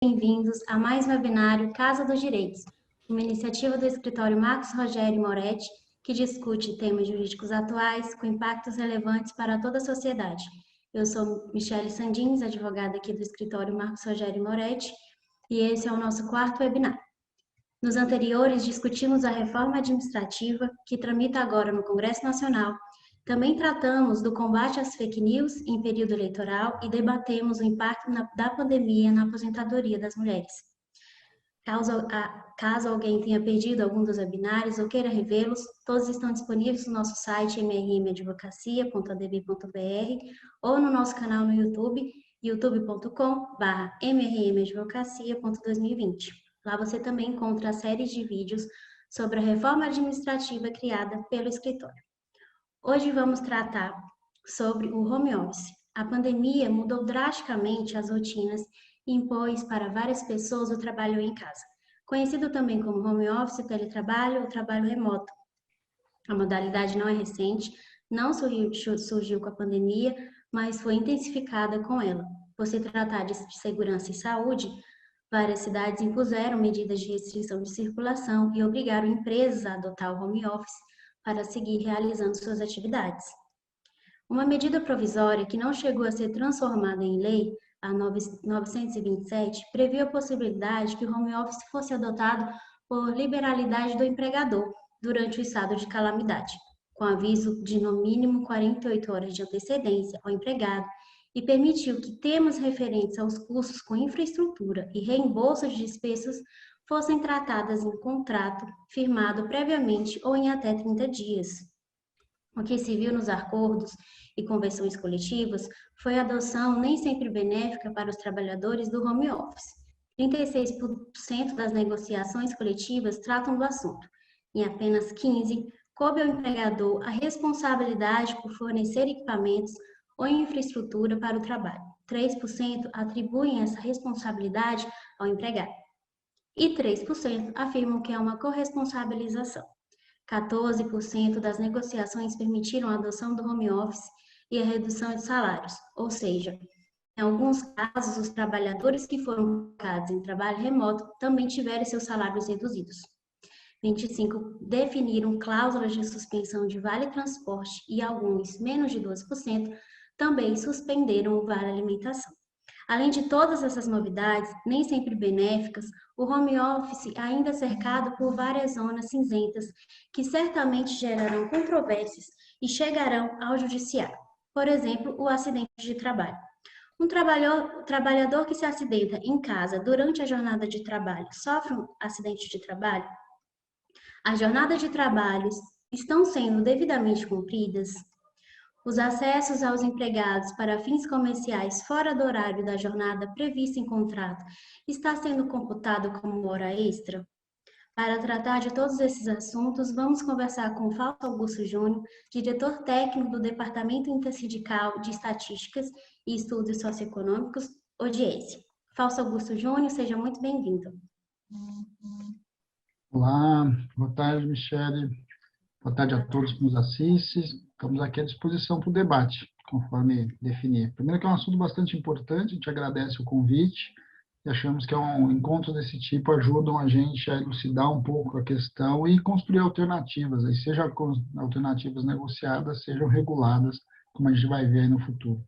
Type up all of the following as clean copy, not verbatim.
Bem-vindos a mais um webinário Casa dos Direitos, uma iniciativa do escritório Marcos Rogério Moretti, que discute temas jurídicos atuais com impactos relevantes para toda a sociedade. Eu sou Michele Sandins, advogada aqui do escritório Marcos Rogério Moretti, e esse é o nosso quarto webinar. Nos anteriores, discutimos a reforma administrativa, que tramita agora no Congresso Nacional. Também tratamos do combate às fake news em período eleitoral e debatemos o impacto da pandemia na aposentadoria das mulheres. Caso alguém tenha perdido algum dos webinários ou queira revê-los, todos estão disponíveis no nosso site mrmadvocacia.adv.br ou no nosso canal no YouTube, youtube.com/mrmadvocacia.2020. Lá você também encontra a série de vídeos sobre a reforma administrativa criada pelo escritório. Hoje vamos tratar sobre o home office. A pandemia mudou drasticamente as rotinas e impôs para várias pessoas o trabalho em casa, conhecido também como home office, teletrabalho ou trabalho remoto. A modalidade não é recente, não surgiu com a pandemia, mas foi intensificada com ela. Por se tratar de segurança e saúde, várias cidades impuseram medidas de restrição de circulação e obrigaram empresas a adotar o home office para seguir realizando suas atividades. Uma medida provisória que não chegou a ser transformada em lei, a 927, previu a possibilidade que o home office fosse adotado por liberalidade do empregador durante o estado de calamidade, com aviso de no mínimo 48 horas de antecedência ao empregado, e permitiu que temas referentes aos custos com infraestrutura e reembolso de despesas fossem tratadas em contrato firmado previamente ou em até 30 dias. O que se viu nos acordos e convenções coletivas foi a adoção nem sempre benéfica para os trabalhadores do home office. 36% das negociações coletivas tratam do assunto. Em apenas 15%, coube ao empregador a responsabilidade por fornecer equipamentos ou infraestrutura para o trabalho. 3% atribuem essa responsabilidade ao empregado. E 3% afirmam que é uma corresponsabilização. 14% das negociações permitiram a adoção do home office e a redução de salários, ou seja, em alguns casos, os trabalhadores que foram colocados em trabalho remoto também tiveram seus salários reduzidos. 25% definiram cláusulas de suspensão de vale-transporte e alguns, menos de 12%, também suspenderam o vale-alimentação. Além de todas essas novidades, nem sempre benéficas, o home office ainda é cercado por várias zonas cinzentas que certamente gerarão controvérsias e chegarão ao judiciário. Por exemplo, o acidente de trabalho. Um trabalhador que se acidenta em casa durante a jornada de trabalho sofre um acidente de trabalho? As jornadas de trabalho estão sendo devidamente cumpridas? Os acessos aos empregados para fins comerciais fora do horário da jornada prevista em contrato está sendo computado como hora extra? Para tratar de todos esses assuntos, vamos conversar com Fausto Augusto Júnior, diretor técnico do Departamento Intersindical de Estatísticas e Estudos Socioeconômicos, ODIESE. Fausto Augusto Júnior, seja muito bem-vindo. Olá, boa tarde, Michele. Boa tarde a todos que nos assistem. Estamos aqui à disposição para o debate, conforme definir. Primeiro que é um assunto bastante importante, a gente agradece o convite e achamos que encontros desse tipo ajudam a gente a elucidar um pouco a questão e construir alternativas, aí seja alternativas negociadas, sejam reguladas, como a gente vai ver aí no futuro.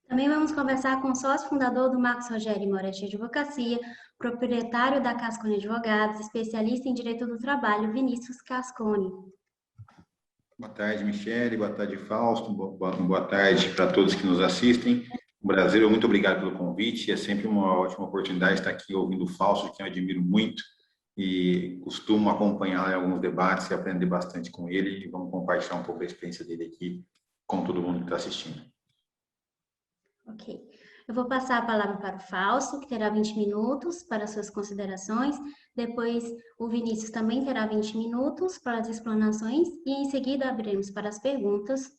Também vamos conversar com o sócio fundador do Marcos Rogério Moretti Advocacia, proprietário da Cascone Advogados, especialista em Direito do Trabalho, Vinícius Cascone. Boa tarde, Michele. Boa tarde, Fausto. Boa tarde para todos que nos assistem. Brasil, muito obrigado pelo convite. É sempre uma ótima oportunidade estar aqui ouvindo o Fausto, que eu admiro muito e costumo acompanhar em alguns debates e aprender bastante com ele. E vamos compartilhar um pouco da experiência dele aqui com todo mundo que está assistindo. Ok. Eu vou passar a palavra para o Fausto, que terá 20 minutos para suas considerações. Depois, o Vinícius também terá 20 minutos para as explanações e, em seguida, abriremos para as perguntas.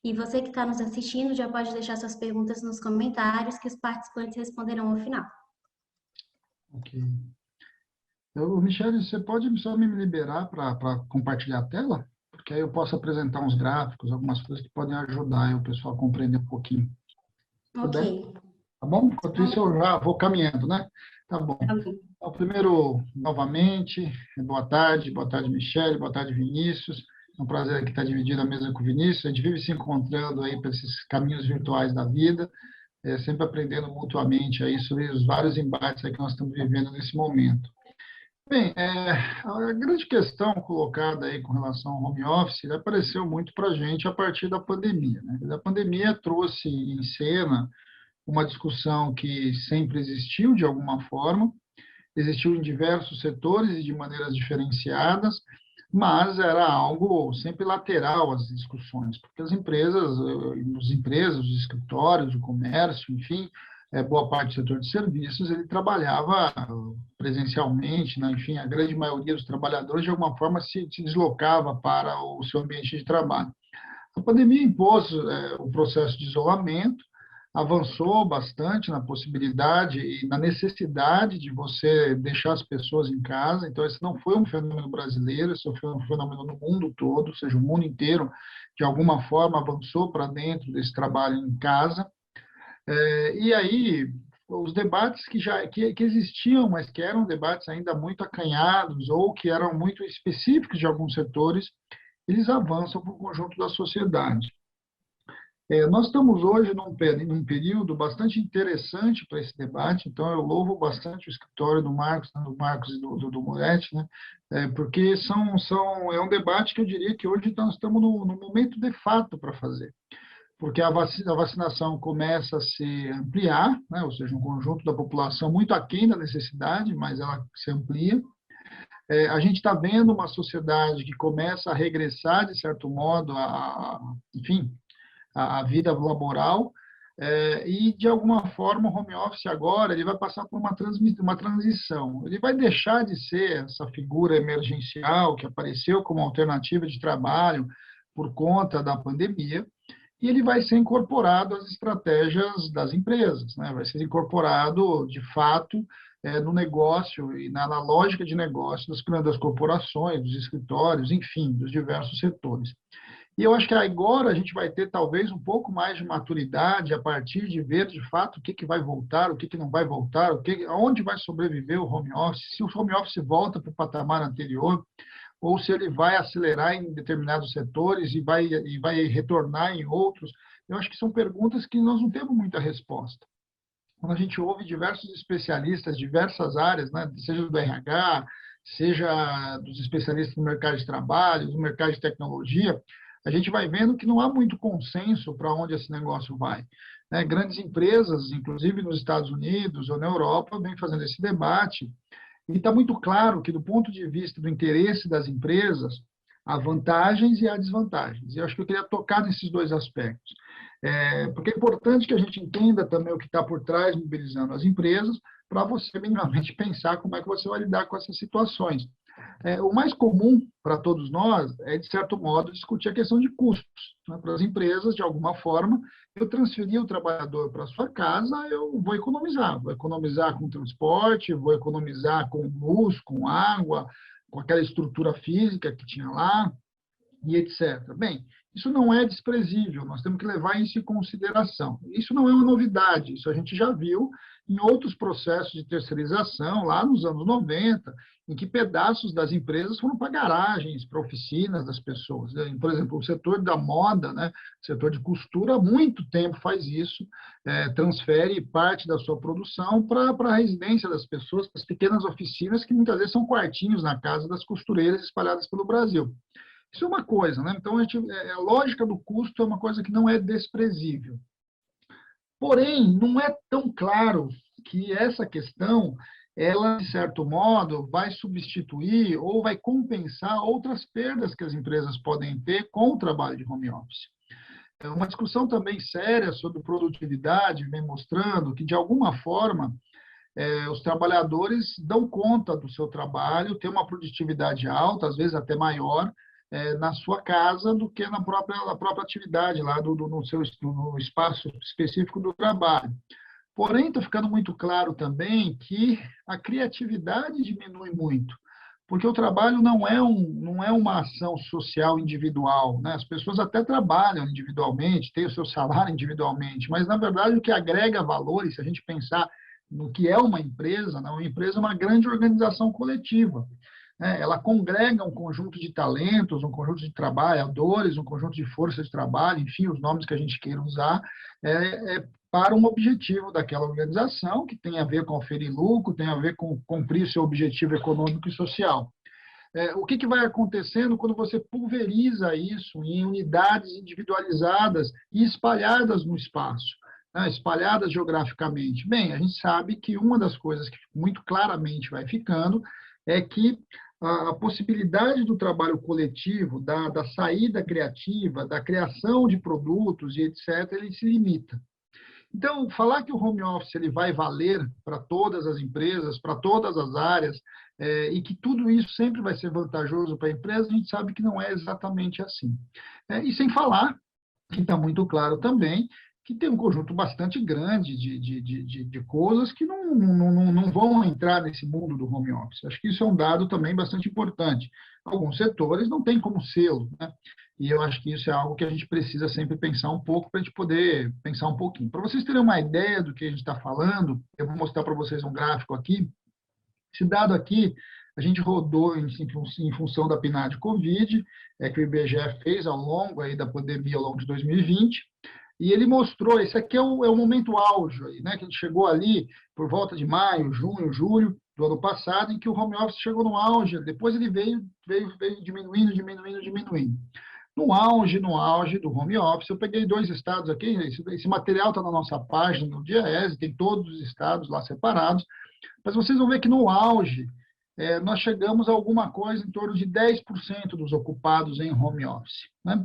E você que está nos assistindo já pode deixar suas perguntas nos comentários, que os participantes responderão ao final. Ok. Michele, você pode só me liberar para compartilhar a tela? Porque aí eu posso apresentar uns gráficos, algumas coisas que podem ajudar o pessoal a compreender um pouquinho. Ok. Tá bom? Enquanto isso, eu já vou caminhando, né? Tá bom. Então, primeiro, novamente, boa tarde, Michele, boa tarde, Vinícius. É um prazer aqui estar dividindo a mesa com o Vinícius. A gente vive se encontrando aí por esses caminhos virtuais da vida, sempre aprendendo mutuamente aí sobre os vários embates aí que nós estamos vivendo nesse momento. Bem, a grande questão colocada aí com relação ao home office apareceu muito para a gente a partir da pandemia, né? A pandemia trouxe em cena uma discussão que sempre existiu de alguma forma, existiu em diversos setores e de maneiras diferenciadas, mas era algo sempre lateral às discussões, porque as empresas, os escritórios, o comércio, enfim, boa parte do setor de serviços, ele trabalhava presencialmente, né? Enfim, a grande maioria dos trabalhadores, de alguma forma, se deslocava para o seu ambiente de trabalho. A pandemia impôs o processo de isolamento, avançou bastante na possibilidade e na necessidade de você deixar as pessoas em casa. Então, esse não foi um fenômeno brasileiro, esse foi um fenômeno no mundo todo, ou seja, o mundo inteiro, de alguma forma, avançou para dentro desse trabalho em casa. E aí, os debates que existiam, mas que eram debates ainda muito acanhados ou que eram muito específicos de alguns setores, eles avançam para o conjunto da sociedade. Nós estamos hoje num período bastante interessante para esse debate, então eu louvo bastante o escritório do Marcos e do Moretti, né? Porque é um debate que eu diria que hoje nós estamos no momento de fato para fazer, porque a vacinação começa a se ampliar, né? Ou seja, um conjunto da população muito aquém da necessidade, mas ela se amplia. A gente está vendo uma sociedade que começa a regressar, de certo modo, enfim, a vida laboral, e, de alguma forma, o home office agora ele vai passar por uma transição. Ele vai deixar de ser essa figura emergencial que apareceu como alternativa de trabalho por conta da pandemia, e ele vai ser incorporado às estratégias das empresas, né? Vai ser incorporado, de fato, no negócio e na lógica de negócio das corporações, dos escritórios, enfim, dos diversos setores. E eu acho que agora a gente vai ter talvez um pouco mais de maturidade a partir de ver de fato o que vai voltar, o que não vai voltar, onde vai sobreviver o home office, se o home office volta para o patamar anterior, ou se ele vai acelerar em determinados setores e vai retornar em outros. Eu acho que são perguntas que nós não temos muita resposta. Quando a gente ouve diversos especialistas, diversas áreas, né, seja do RH, seja dos especialistas no mercado de trabalho, no mercado de tecnologia, a gente vai vendo que não há muito consenso para onde esse negócio vai. Grandes empresas, inclusive nos Estados Unidos ou na Europa, vêm fazendo esse debate, e está muito claro que, do ponto de vista do interesse das empresas, há vantagens e há desvantagens. E eu acho que eu queria tocar nesses dois aspectos. Porque é importante que a gente entenda também o que está por trás, mobilizando as empresas, para você minimamente pensar como é que você vai lidar com essas situações. O mais comum para todos nós é, de certo modo, discutir a questão de custos. Né? Para as empresas, de alguma forma, eu transferir o trabalhador para a sua casa, eu vou economizar com transporte, vou economizar com luz, com água, com aquela estrutura física que tinha lá, e etc. Bem, isso não é desprezível, nós temos que levar isso em consideração. Isso não é uma novidade, isso a gente já viu em outros processos de terceirização, lá nos anos 90, em que pedaços das empresas foram para garagens, para oficinas das pessoas. Por exemplo, o setor da moda, né, o setor de costura, há muito tempo faz isso, transfere parte da sua produção para a residência das pessoas, para as pequenas oficinas, que muitas vezes são quartinhos na casa das costureiras espalhadas pelo Brasil. Isso é uma coisa, né? Então, a lógica do custo é uma coisa que não é desprezível. Porém, não é tão claro que essa questão, ela, de certo modo, vai substituir ou vai compensar outras perdas que as empresas podem ter com o trabalho de home office. Uma discussão também séria sobre produtividade vem mostrando que, de alguma forma, os trabalhadores dão conta do seu trabalho, têm uma produtividade alta, às vezes até maior, na sua casa do que na própria atividade, lá no espaço específico do trabalho. Porém, está ficando muito claro também que a criatividade diminui muito, porque o trabalho não é uma ação social individual, né? As pessoas até trabalham individualmente, têm o seu salário individualmente, mas, na verdade, o que agrega valor, e se a gente pensar no que é uma empresa, né? Uma empresa é uma grande organização coletiva, né? Ela congrega um conjunto de talentos, um conjunto de trabalhadores, um conjunto de forças de trabalho, enfim, os nomes que a gente queira usar, para um objetivo daquela organização, que tem a ver com oferir lucro, tem a ver com cumprir seu objetivo econômico e social. O que vai acontecendo quando você pulveriza isso em unidades individualizadas e espalhadas no espaço, né, espalhadas geograficamente? Bem, a gente sabe que uma das coisas que muito claramente vai ficando é que a possibilidade do trabalho coletivo, da saída criativa, da criação de produtos e etc., ele se limita. Então, falar que o home office ele vai valer para todas as empresas, para todas as áreas, e que tudo isso sempre vai ser vantajoso para a empresa, a gente sabe que não é exatamente assim. E sem falar, que está muito claro também, que tem um conjunto bastante grande de coisas que não vão entrar nesse mundo do home office. Acho que isso é um dado também bastante importante. Alguns setores não tem como sê-lo, né? E eu acho que isso é algo que a gente precisa sempre pensar um pouco para a gente poder pensar um pouquinho. Para vocês terem uma ideia do que a gente está falando, eu vou mostrar para vocês um gráfico aqui. Esse dado aqui, a gente rodou em função da PNAD Covid, que o IBGE fez ao longo aí da pandemia, ao longo de 2020, e ele mostrou, esse aqui é o momento auge, aí, né, que a gente chegou ali por volta de maio, junho, julho do ano passado, em que o home office chegou no auge, depois ele veio diminuindo. No auge do home office, eu peguei 2 estados aqui, esse material está na nossa página, no DIEESE, tem todos os estados lá separados, mas vocês vão ver que no auge, nós chegamos a alguma coisa em torno de 10% dos ocupados em home office, né?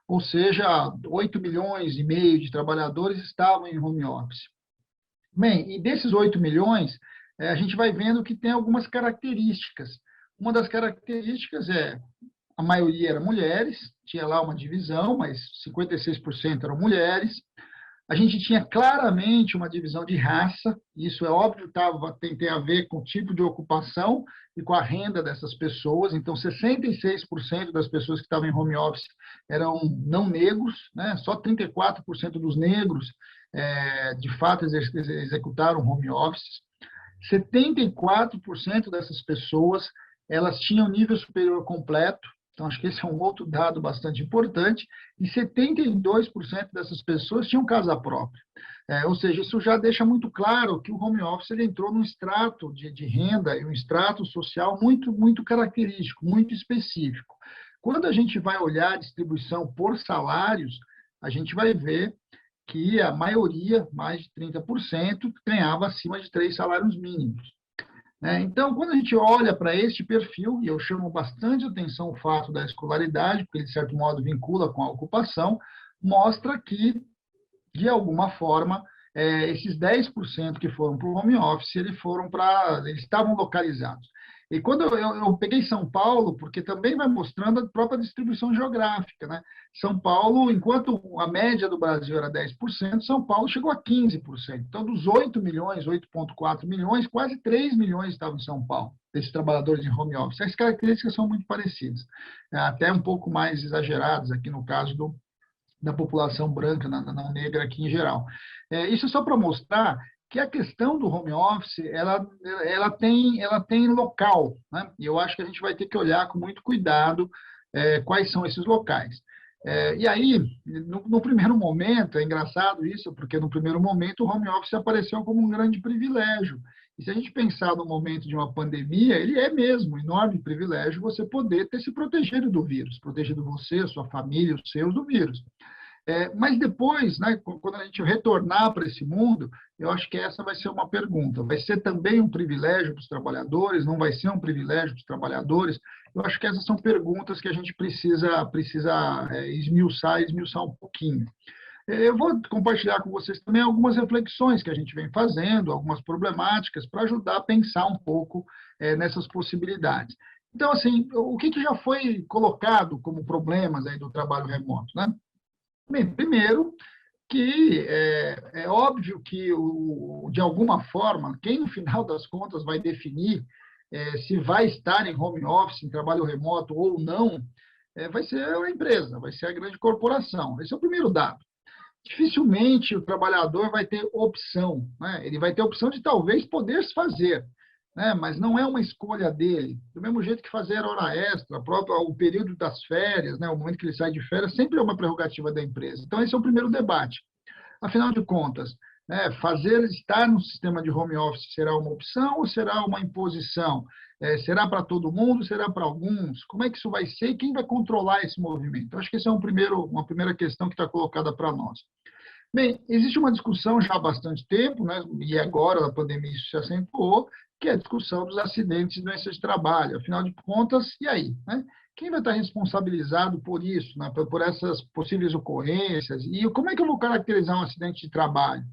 Ou seja, 8 milhões e meio de trabalhadores estavam em home office. Bem, e desses 8 milhões, a gente vai vendo que tem algumas características. Uma das características a maioria eram mulheres, tinha lá uma divisão, mas 56% eram mulheres. A gente tinha claramente uma divisão de raça, isso é óbvio, tem a ver com o tipo de ocupação e com a renda dessas pessoas. Então, 66% das pessoas que estavam em home office eram não negros, né? Só 34% dos negros, de fato, executaram home office. 74% dessas pessoas, elas tinham nível superior completo. Então, acho que esse é um outro dado bastante importante. E 72% dessas pessoas tinham casa própria. Ou seja, isso já deixa muito claro que o home office ele entrou num extrato de renda e um extrato social muito, muito característico, muito específico. Quando a gente vai olhar a distribuição por salários, a gente vai ver que a maioria, mais de 30%, ganhava acima de 3 salários mínimos. Então, quando a gente olha para este perfil, e eu chamo bastante atenção o fato da escolaridade, porque ele, de certo modo, vincula com a ocupação, mostra que, de alguma forma, esses 10% que foram para o home office, eles estavam localizados. E quando eu peguei São Paulo, porque também vai mostrando a própria distribuição geográfica, né? São Paulo, enquanto a média do Brasil era 10%, São Paulo chegou a 15%. Então, dos 8 milhões, 8,4 milhões, quase 3 milhões estavam em São Paulo, desses trabalhadores em home office. As características são muito parecidas, até um pouco mais exageradas aqui no caso da população branca, não negra aqui em geral. Isso é só para mostrar que a questão do home office, ela tem local, né? E eu acho que a gente vai ter que olhar com muito cuidado quais são esses locais. E aí, no primeiro momento, é engraçado isso, porque no primeiro momento o home office apareceu como um grande privilégio. E se a gente pensar no momento de uma pandemia, ele é mesmo um enorme privilégio você poder ter se protegido do vírus, protegido você, sua família, os seus do vírus. Mas depois, né, quando a gente retornar para esse mundo, eu acho que essa vai ser uma pergunta. Vai ser também um privilégio para os trabalhadores? Não vai ser um privilégio para os trabalhadores? Eu acho que essas são perguntas que a gente precisa esmiuçar um pouquinho. Eu vou compartilhar com vocês também algumas reflexões que a gente vem fazendo, algumas problemáticas, para ajudar a pensar um pouco nessas possibilidades. Então, assim, o que já foi colocado como problemas aí do trabalho remoto, né? Bem, primeiro, que é óbvio que, de alguma forma, quem no final das contas vai definir se vai estar em home office, em trabalho remoto ou não, vai ser a empresa, vai ser a grande corporação. Esse é o primeiro dado. Dificilmente o trabalhador vai ter opção, né? Ele vai ter opção de talvez poder fazer, né? Mas não é uma escolha dele. Do mesmo jeito que fazer hora extra, o período das férias, né? O momento que ele sai de férias, sempre é uma prerrogativa da empresa. Então, esse é o primeiro debate. Afinal de contas, né, estar no sistema de home office será uma opção ou será uma imposição? Será para todo mundo? Será para alguns? Como é que isso vai ser e quem vai controlar esse movimento? Eu acho que essa é uma primeira questão que está colocada para nós. Bem, existe uma discussão já há bastante tempo, né, e agora, na pandemia, isso se acentuou, que é a discussão dos acidentes e doenças de trabalho. Afinal de contas, e aí? Né? Quem vai estar responsabilizado por isso, né, por essas possíveis ocorrências? E como é que eu vou caracterizar um acidente de trabalho?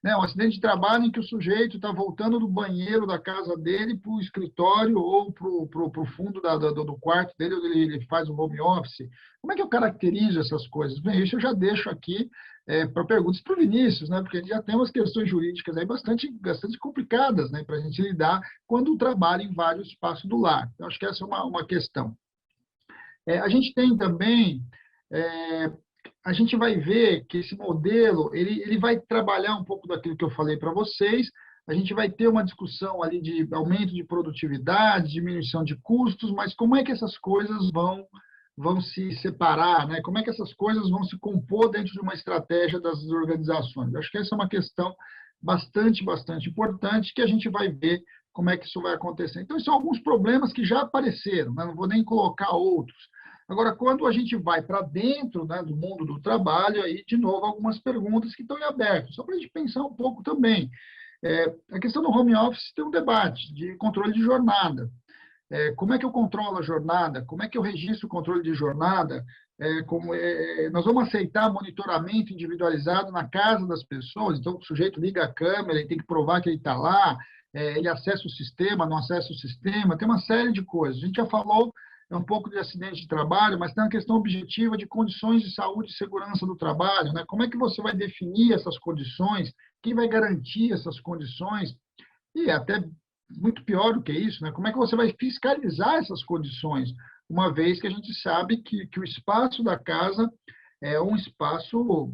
Né, um acidente de trabalho em que o sujeito está voltando do banheiro da casa dele para o escritório ou para o fundo do quarto dele, onde ele faz o home office. Como é que eu caracterizo essas coisas? Bem, isso eu já deixo aqui para perguntas para o Vinícius, né, porque já tem umas questões jurídicas aí bastante complicadas, né, para a gente lidar quando trabalha em vários espaços do lar. Eu acho que essa é uma questão. A gente tem também a gente vai ver que esse modelo ele vai trabalhar um pouco daquilo que eu falei para vocês. A gente vai ter uma discussão ali de aumento de produtividade, diminuição de custos, mas como é que essas coisas vão se separar, né? Como é que essas coisas vão se compor dentro de uma estratégia das organizações? Eu acho que essa é uma questão bastante importante que a gente vai ver como é que isso vai acontecer. Então, são alguns problemas que já apareceram, né? Não vou nem colocar outros. Agora, quando a gente vai para dentro, né, do mundo do trabalho, aí, de novo, algumas perguntas que estão em aberto, só para a gente pensar um pouco também. A questão do home office tem um debate de controle de jornada. Como é que eu controlo a jornada? Como é que eu registro o controle de jornada? Nós vamos aceitar monitoramento individualizado na casa das pessoas? Então, o sujeito liga a câmera, ele tem que provar que ele está lá, ele acessa o sistema, não acessa o sistema, tem uma série de coisas. A gente já falou um pouco de acidente de trabalho, mas tem uma questão objetiva de condições de saúde e segurança do trabalho, né? Como é que você vai definir essas condições? Quem vai garantir essas condições? E até muito pior do que isso, né? Como é que você vai fiscalizar essas condições? Uma vez que a gente sabe que o espaço da casa é um espaço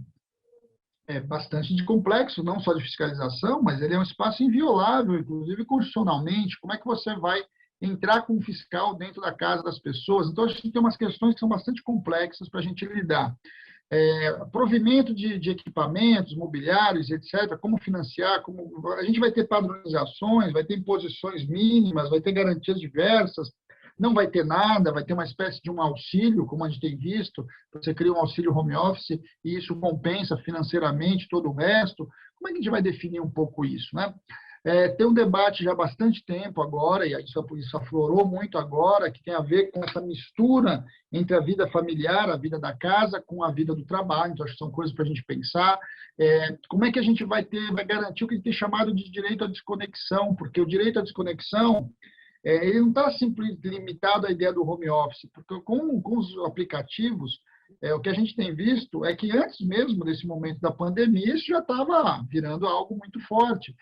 bastante complexo, não só de fiscalização, mas ele é um espaço inviolável, inclusive constitucionalmente. Como é que você vai entrar com um fiscal dentro da casa das pessoas? Então, a gente tem umas questões que são bastante complexas para a gente lidar. Provimento de equipamentos, mobiliários, etc., como financiar, a gente vai ter padronizações, vai ter imposições mínimas, vai ter garantias diversas, não vai ter nada, vai ter uma espécie de um auxílio, como a gente tem visto, você cria um auxílio home office e isso compensa financeiramente todo o resto. Como é que a gente vai definir um pouco isso, né? Tem um debate já há bastante tempo agora, e isso aflorou muito agora, que tem a ver com essa mistura entre a vida familiar, a vida da casa, com a vida do trabalho. Então, acho que são coisas para a gente pensar. Como é que a gente vai garantir o que tem chamado de direito à desconexão? Porque o direito à desconexão, ele não está simplesmente limitado à ideia do home office, porque com os aplicativos, o que a gente tem visto é que antes mesmo desse momento da pandemia, isso já estava virando algo muito forte.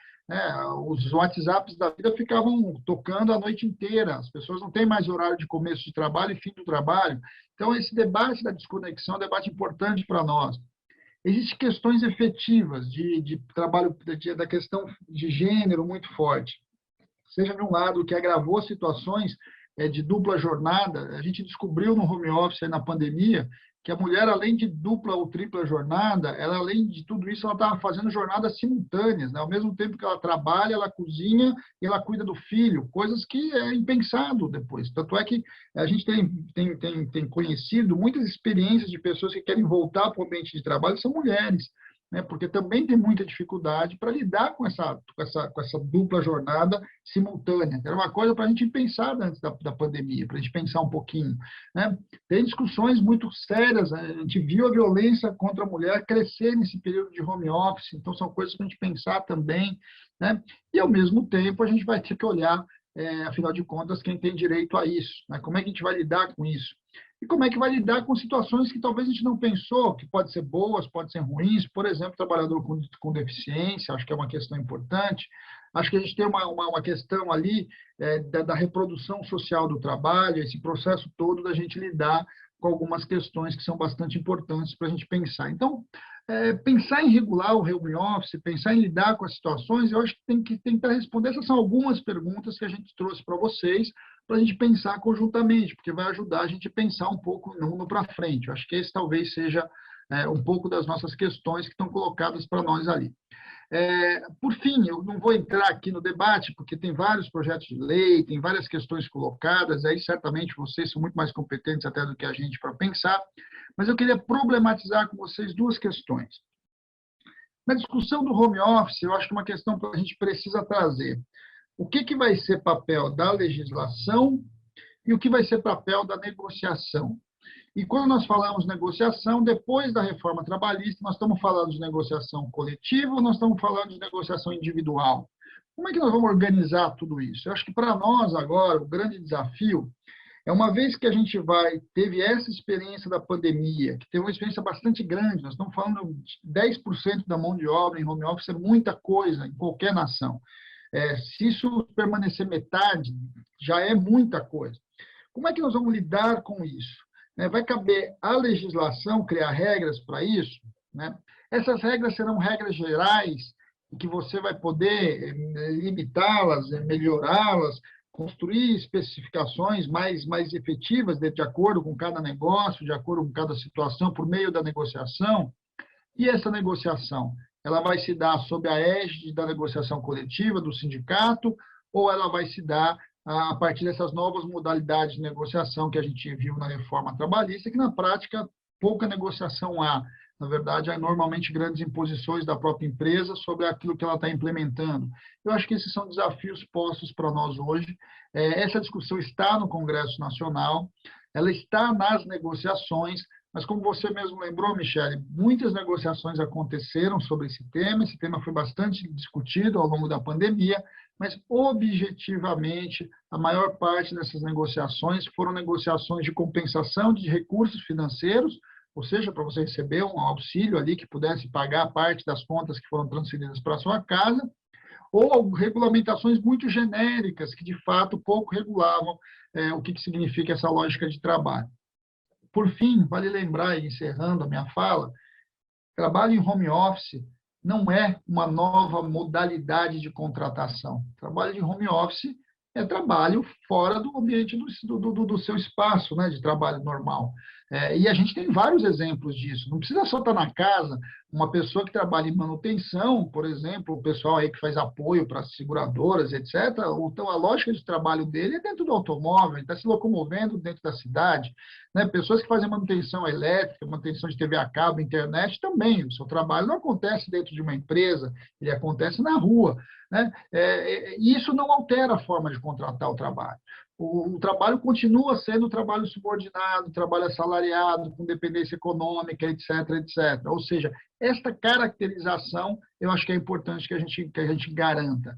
Os WhatsApps da vida ficavam tocando a noite inteira, as pessoas não têm mais horário de começo de trabalho e fim do trabalho. Então, esse debate da desconexão é um debate importante para nós. Existem questões efetivas de trabalho, da questão de gênero muito forte. Seja de um lado, que agravou situações de dupla jornada. A gente descobriu no home office, na pandemia, que a mulher, além de dupla ou tripla jornada, ela, além de tudo isso, ela estava fazendo jornadas simultâneas, né? Ao mesmo tempo que ela trabalha, ela cozinha e ela cuida do filho, coisas que é impensado depois. Tanto é que a gente tem conhecido muitas experiências de pessoas que querem voltar para o ambiente de trabalho, são mulheres, né? Porque também tem muita dificuldade para lidar com essa dupla jornada simultânea. Era uma coisa para a gente pensar antes da pandemia, para a gente pensar um pouquinho, né? Tem discussões muito sérias, né? A gente viu a violência contra a mulher crescer nesse período de home office, então são coisas para a gente pensar também, né? E, ao mesmo tempo, a gente vai ter que olhar afinal de contas, quem tem direito a isso, né? Como é que a gente vai lidar com isso? E como é que vai lidar com situações que talvez a gente não pensou, que pode ser boas, pode ser ruins, por exemplo, trabalhador com deficiência, acho que é uma questão importante. Acho que a gente tem uma questão ali da reprodução social do trabalho, esse processo todo da gente lidar com algumas questões que são bastante importantes para a gente pensar. Então, pensar em regular o home office, pensar em lidar com as situações, eu acho que tem que tentar responder. Essas são algumas perguntas que a gente trouxe para vocês, para a gente pensar conjuntamente, porque vai ajudar a gente a pensar um pouco no para frente. Eu acho que esse talvez seja um pouco das nossas questões que estão colocadas para nós ali. Por fim, eu não vou entrar aqui no debate, porque tem vários projetos de lei, tem várias questões colocadas, aí certamente vocês são muito mais competentes até do que a gente para pensar, mas eu queria problematizar com vocês duas questões. Na discussão do home office, eu acho que uma questão que a gente precisa trazer: o que vai ser papel da legislação e o que vai ser papel da negociação. E quando nós falamos negociação, depois da reforma trabalhista, nós estamos falando de negociação coletiva ou nós estamos falando de negociação individual? Como é que nós vamos organizar tudo isso? Eu acho que para nós agora, o grande desafio é, uma vez que a gente teve essa experiência da pandemia, que teve uma experiência bastante grande, nós estamos falando de 10% da mão de obra em home office, é muita coisa em qualquer nação. Se isso permanecer metade, já é muita coisa. Como é que nós vamos lidar com isso? Vai caber à legislação criar regras para isso, né? Essas regras serão regras gerais, que você vai poder limitá-las, melhorá-las, construir especificações mais efetivas de acordo com cada negócio, de acordo com cada situação, por meio da negociação. E essa negociação, ela vai se dar sob a égide da negociação coletiva, do sindicato, ou ela vai se dar a partir dessas novas modalidades de negociação que a gente viu na reforma trabalhista, que na prática pouca negociação há. Na verdade, há normalmente grandes imposições da própria empresa sobre aquilo que ela está implementando. Eu acho que esses são desafios postos para nós hoje. Essa discussão está no Congresso Nacional, ela está nas negociações, mas como você mesmo lembrou, Michele, muitas negociações aconteceram sobre esse tema foi bastante discutido ao longo da pandemia, mas objetivamente a maior parte dessas negociações foram negociações de compensação de recursos financeiros, ou seja, para você receber um auxílio ali que pudesse pagar parte das contas que foram transferidas para a sua casa, ou regulamentações muito genéricas que, de fato, pouco regulavam o que significa essa lógica de trabalho. Por fim, vale lembrar, encerrando a minha fala, trabalho em home office não é uma nova modalidade de contratação. Trabalho de home office é trabalho fora do ambiente do seu espaço, né, de trabalho normal. E a gente tem vários exemplos disso. Não precisa só estar na casa. Uma pessoa que trabalha em manutenção, por exemplo, o pessoal aí que faz apoio para as seguradoras, etc., então a lógica de trabalho dele é dentro do automóvel, ele está se locomovendo dentro da cidade. Né? Pessoas que fazem manutenção elétrica, manutenção de TV a cabo, internet, também. O seu trabalho não acontece dentro de uma empresa, ele acontece na rua. Né? E isso não altera a forma de contratar o trabalho. O trabalho continua sendo trabalho subordinado, trabalho assalariado, com dependência econômica, etc., etc. Ou seja, esta caracterização, eu acho que é importante que a gente garanta.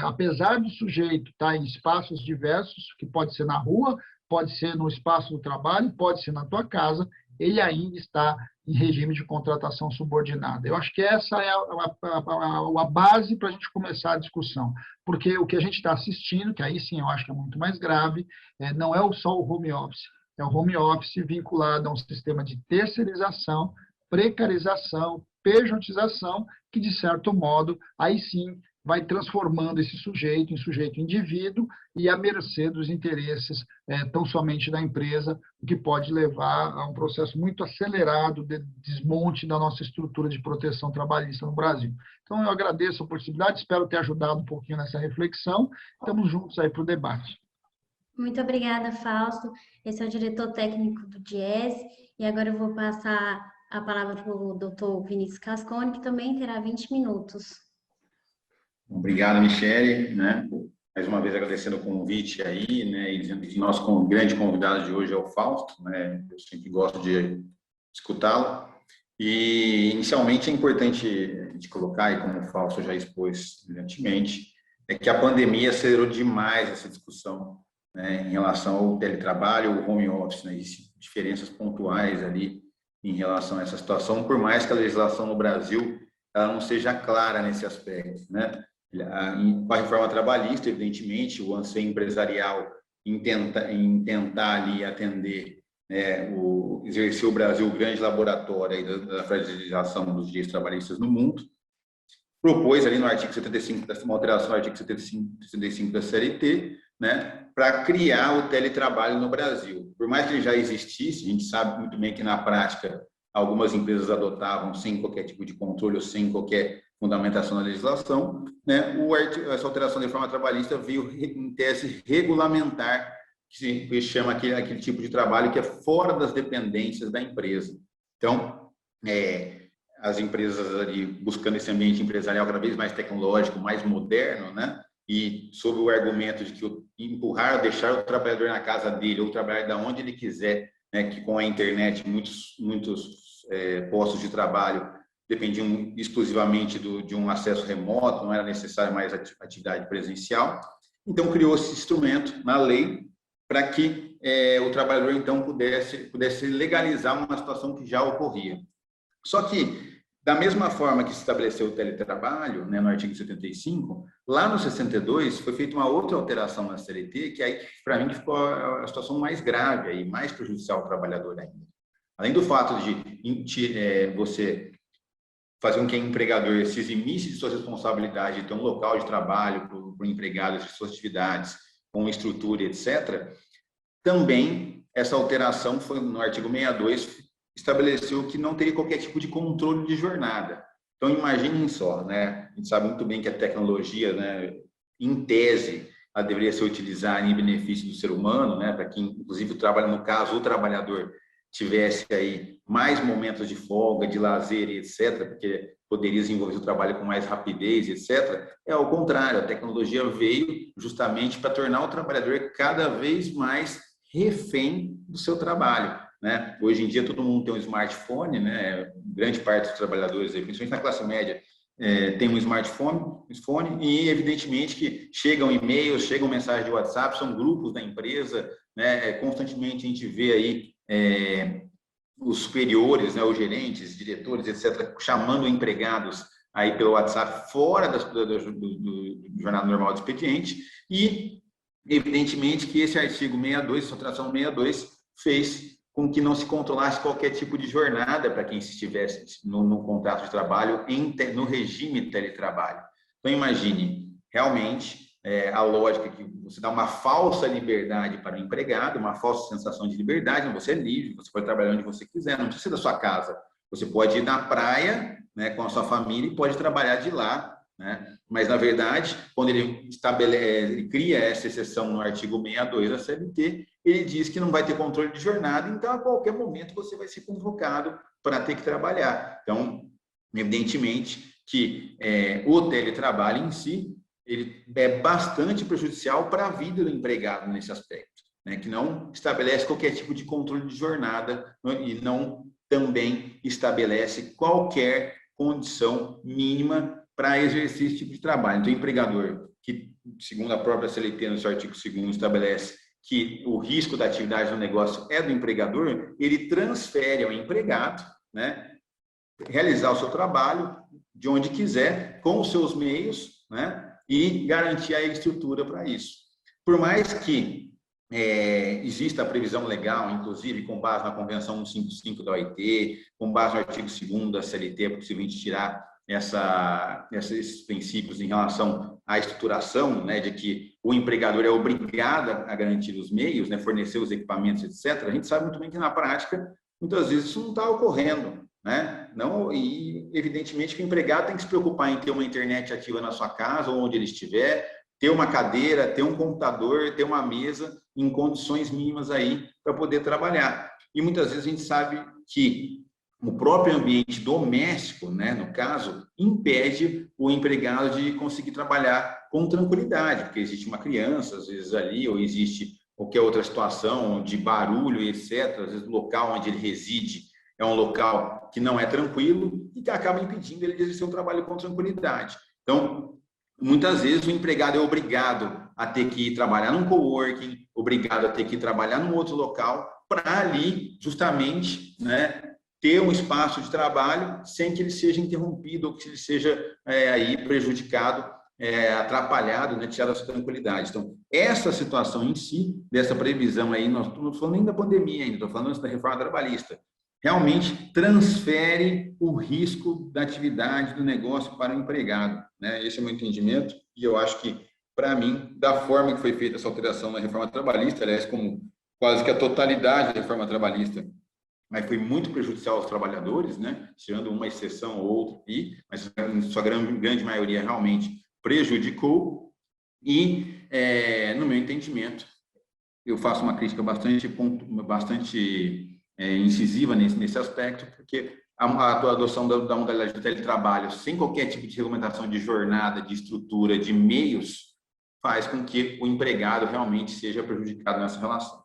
Apesar do sujeito estar em espaços diversos, que pode ser na rua, pode ser no espaço do trabalho, pode ser na tua casa, ele ainda está em regime de contratação subordinada. Eu acho que essa é a base para a gente começar a discussão, porque o que a gente está assistindo, que aí sim eu acho que é muito mais grave, não é só o home office, é o home office vinculado a um sistema de terceirização, precarização, pejotização, que, de certo modo, aí sim vai transformando esse sujeito em sujeito indivíduo e à mercê dos interesses tão somente da empresa, o que pode levar a um processo muito acelerado de desmonte da nossa estrutura de proteção trabalhista no Brasil. Então, eu agradeço a oportunidade, espero ter ajudado um pouquinho nessa reflexão. Estamos juntos aí para o debate. Muito obrigada, Fausto. Esse é o diretor técnico do DIES, e agora eu vou passar a palavra para o doutor Vinícius Cascone, que também terá 20 minutos. Obrigado, Michele, né? Mais uma vez agradecendo o convite aí, né? E dizendo que nosso grande convidado de hoje é o Fausto, né? Eu sempre gosto de escutá-lo. E, inicialmente, é importante a gente colocar, e como o Fausto já expôs brilhantemente, é que a pandemia acelerou demais essa discussão, né, em relação ao teletrabalho, ao home office, né, diferenças pontuais ali em relação a essa situação, por mais que a legislação no Brasil ela não seja clara nesse aspecto, né? Com a reforma trabalhista, evidentemente, o anseio empresarial em tentar ali atender, né, exercer o Brasil o grande laboratório aí da fragilização dos direitos trabalhistas no mundo, propôs ali no artigo 75, uma alteração no artigo 75 da CLT, né, para criar o teletrabalho no Brasil. Por mais que ele já existisse, a gente sabe muito bem que na prática algumas empresas adotavam sem qualquer tipo de controle ou sem qualquer fundamentação na legislação, né, essa alteração da reforma trabalhista veio em tese regulamentar, que se chama aquele tipo de trabalho que é fora das dependências da empresa. Então, as empresas ali buscando esse ambiente empresarial cada vez mais tecnológico, mais moderno, né? E sob o argumento de que empurrar, deixar o trabalhador na casa dele ou trabalhar de onde ele quiser, né? Que com a internet muitos postos de trabalho dependiam exclusivamente de um acesso remoto, não era necessário mais atividade presencial. Então criou esse instrumento na lei para que o trabalhador então pudesse legalizar uma situação que já ocorria. Só que, da mesma forma que se estabeleceu o teletrabalho, né, no artigo 75, lá no 62 foi feita uma outra alteração na CLT, que aí, para mim, ficou a situação mais grave e mais prejudicial ao trabalhador ainda. Além do fato de você fazer com que o empregador se eximisse de suas responsabilidades de ter um local de trabalho para o empregado, de suas atividades, com estrutura, etc., também essa alteração foi no artigo 62, estabeleceu que não teria qualquer tipo de controle de jornada. Então, imaginem só, né? A gente sabe muito bem que a tecnologia, né, em tese, ela deveria ser utilizada em benefício do ser humano, né, para que, inclusive, no caso, o trabalhador tivesse aí mais momentos de folga, de lazer, etc., porque poderia desenvolver o trabalho com mais rapidez, etc. É ao contrário, a tecnologia veio justamente para tornar o trabalhador cada vez mais refém do seu trabalho, né? Hoje em dia todo mundo tem um smartphone, né? Grande parte dos trabalhadores, principalmente na classe média, tem um smartphone e evidentemente que chegam e-mails, chegam mensagens de WhatsApp, são grupos da empresa, né? Constantemente a gente vê aí os superiores, né? Os gerentes, diretores, etc., chamando empregados aí pelo WhatsApp fora do jornada normal do expediente e evidentemente que esse artigo 62, essa alteração 62, fez com que não se controlasse qualquer tipo de jornada para quem estivesse no contrato de trabalho no regime de teletrabalho. Então, imagine, realmente, a lógica que você dá uma falsa liberdade para o empregado, uma falsa sensação de liberdade, você é livre, você pode trabalhar onde você quiser, não precisa ser da sua casa. Você pode ir na praia, né, com a sua família e pode trabalhar de lá, né? Mas, na verdade, quando ele cria essa exceção no artigo 62 da CLT, ele diz que não vai ter controle de jornada, então, a qualquer momento, você vai ser convocado para ter que trabalhar. Então, evidentemente que o teletrabalho em si, ele é bastante prejudicial para a vida do empregado nesse aspecto, né? Que não estabelece qualquer tipo de controle de jornada e não também estabelece qualquer condição mínima para exercer esse tipo de trabalho. Então, o empregador, que, segundo a própria CLT, no seu artigo 2º, estabelece que o risco da atividade no negócio é do empregador, ele transfere ao empregado, né, realizar o seu trabalho de onde quiser, com os seus meios, né, e garantir a estrutura para isso. Por mais que exista a previsão legal, inclusive com base na Convenção 155 da OIT, com base no artigo 2º da CLT, é possível a gente tirar esses princípios em relação à estruturação, né, de que o empregador é obrigado a garantir os meios, né, fornecer os equipamentos, etc. A gente sabe muito bem que na prática, muitas vezes isso não está ocorrendo, né? Não, e evidentemente que o empregado tem que se preocupar em ter uma internet ativa na sua casa ou onde ele estiver, ter uma cadeira, ter um computador, ter uma mesa em condições mínimas aí para poder trabalhar. E muitas vezes a gente sabe que o próprio ambiente doméstico, né, no caso, impede o empregado de conseguir trabalhar com tranquilidade, porque existe uma criança, às vezes, ali, ou existe qualquer outra situação de barulho, etc. Às vezes o local onde ele reside é um local que não é tranquilo e que acaba impedindo ele de exercer um trabalho com tranquilidade. Então, muitas vezes o empregado é obrigado a ter que ir trabalhar num coworking, obrigado a ter que ir trabalhar num outro local, para ali, justamente, né, ter um espaço de trabalho sem que ele seja interrompido ou que ele seja aí prejudicado, atrapalhado, né, tirado a sua tranquilidade. Então, essa situação em si, dessa previsão aí, nós não estamos falando nem da pandemia ainda, estou falando da reforma trabalhista, realmente transfere o risco da atividade do negócio para o empregado, né? Esse é o meu entendimento e eu acho que, para mim, da forma que foi feita essa alteração na reforma trabalhista, aliás, como quase que a totalidade da reforma trabalhista, mas foi muito prejudicial aos trabalhadores, né? Tirando uma exceção ou outra, mas em sua grande maioria realmente prejudicou e, no meu entendimento, eu faço uma crítica bastante incisiva nesse aspecto, porque a adoção da modalidade de teletrabalho, sem qualquer tipo de regulamentação de jornada, de estrutura, de meios, faz com que o empregado realmente seja prejudicado nessa relação.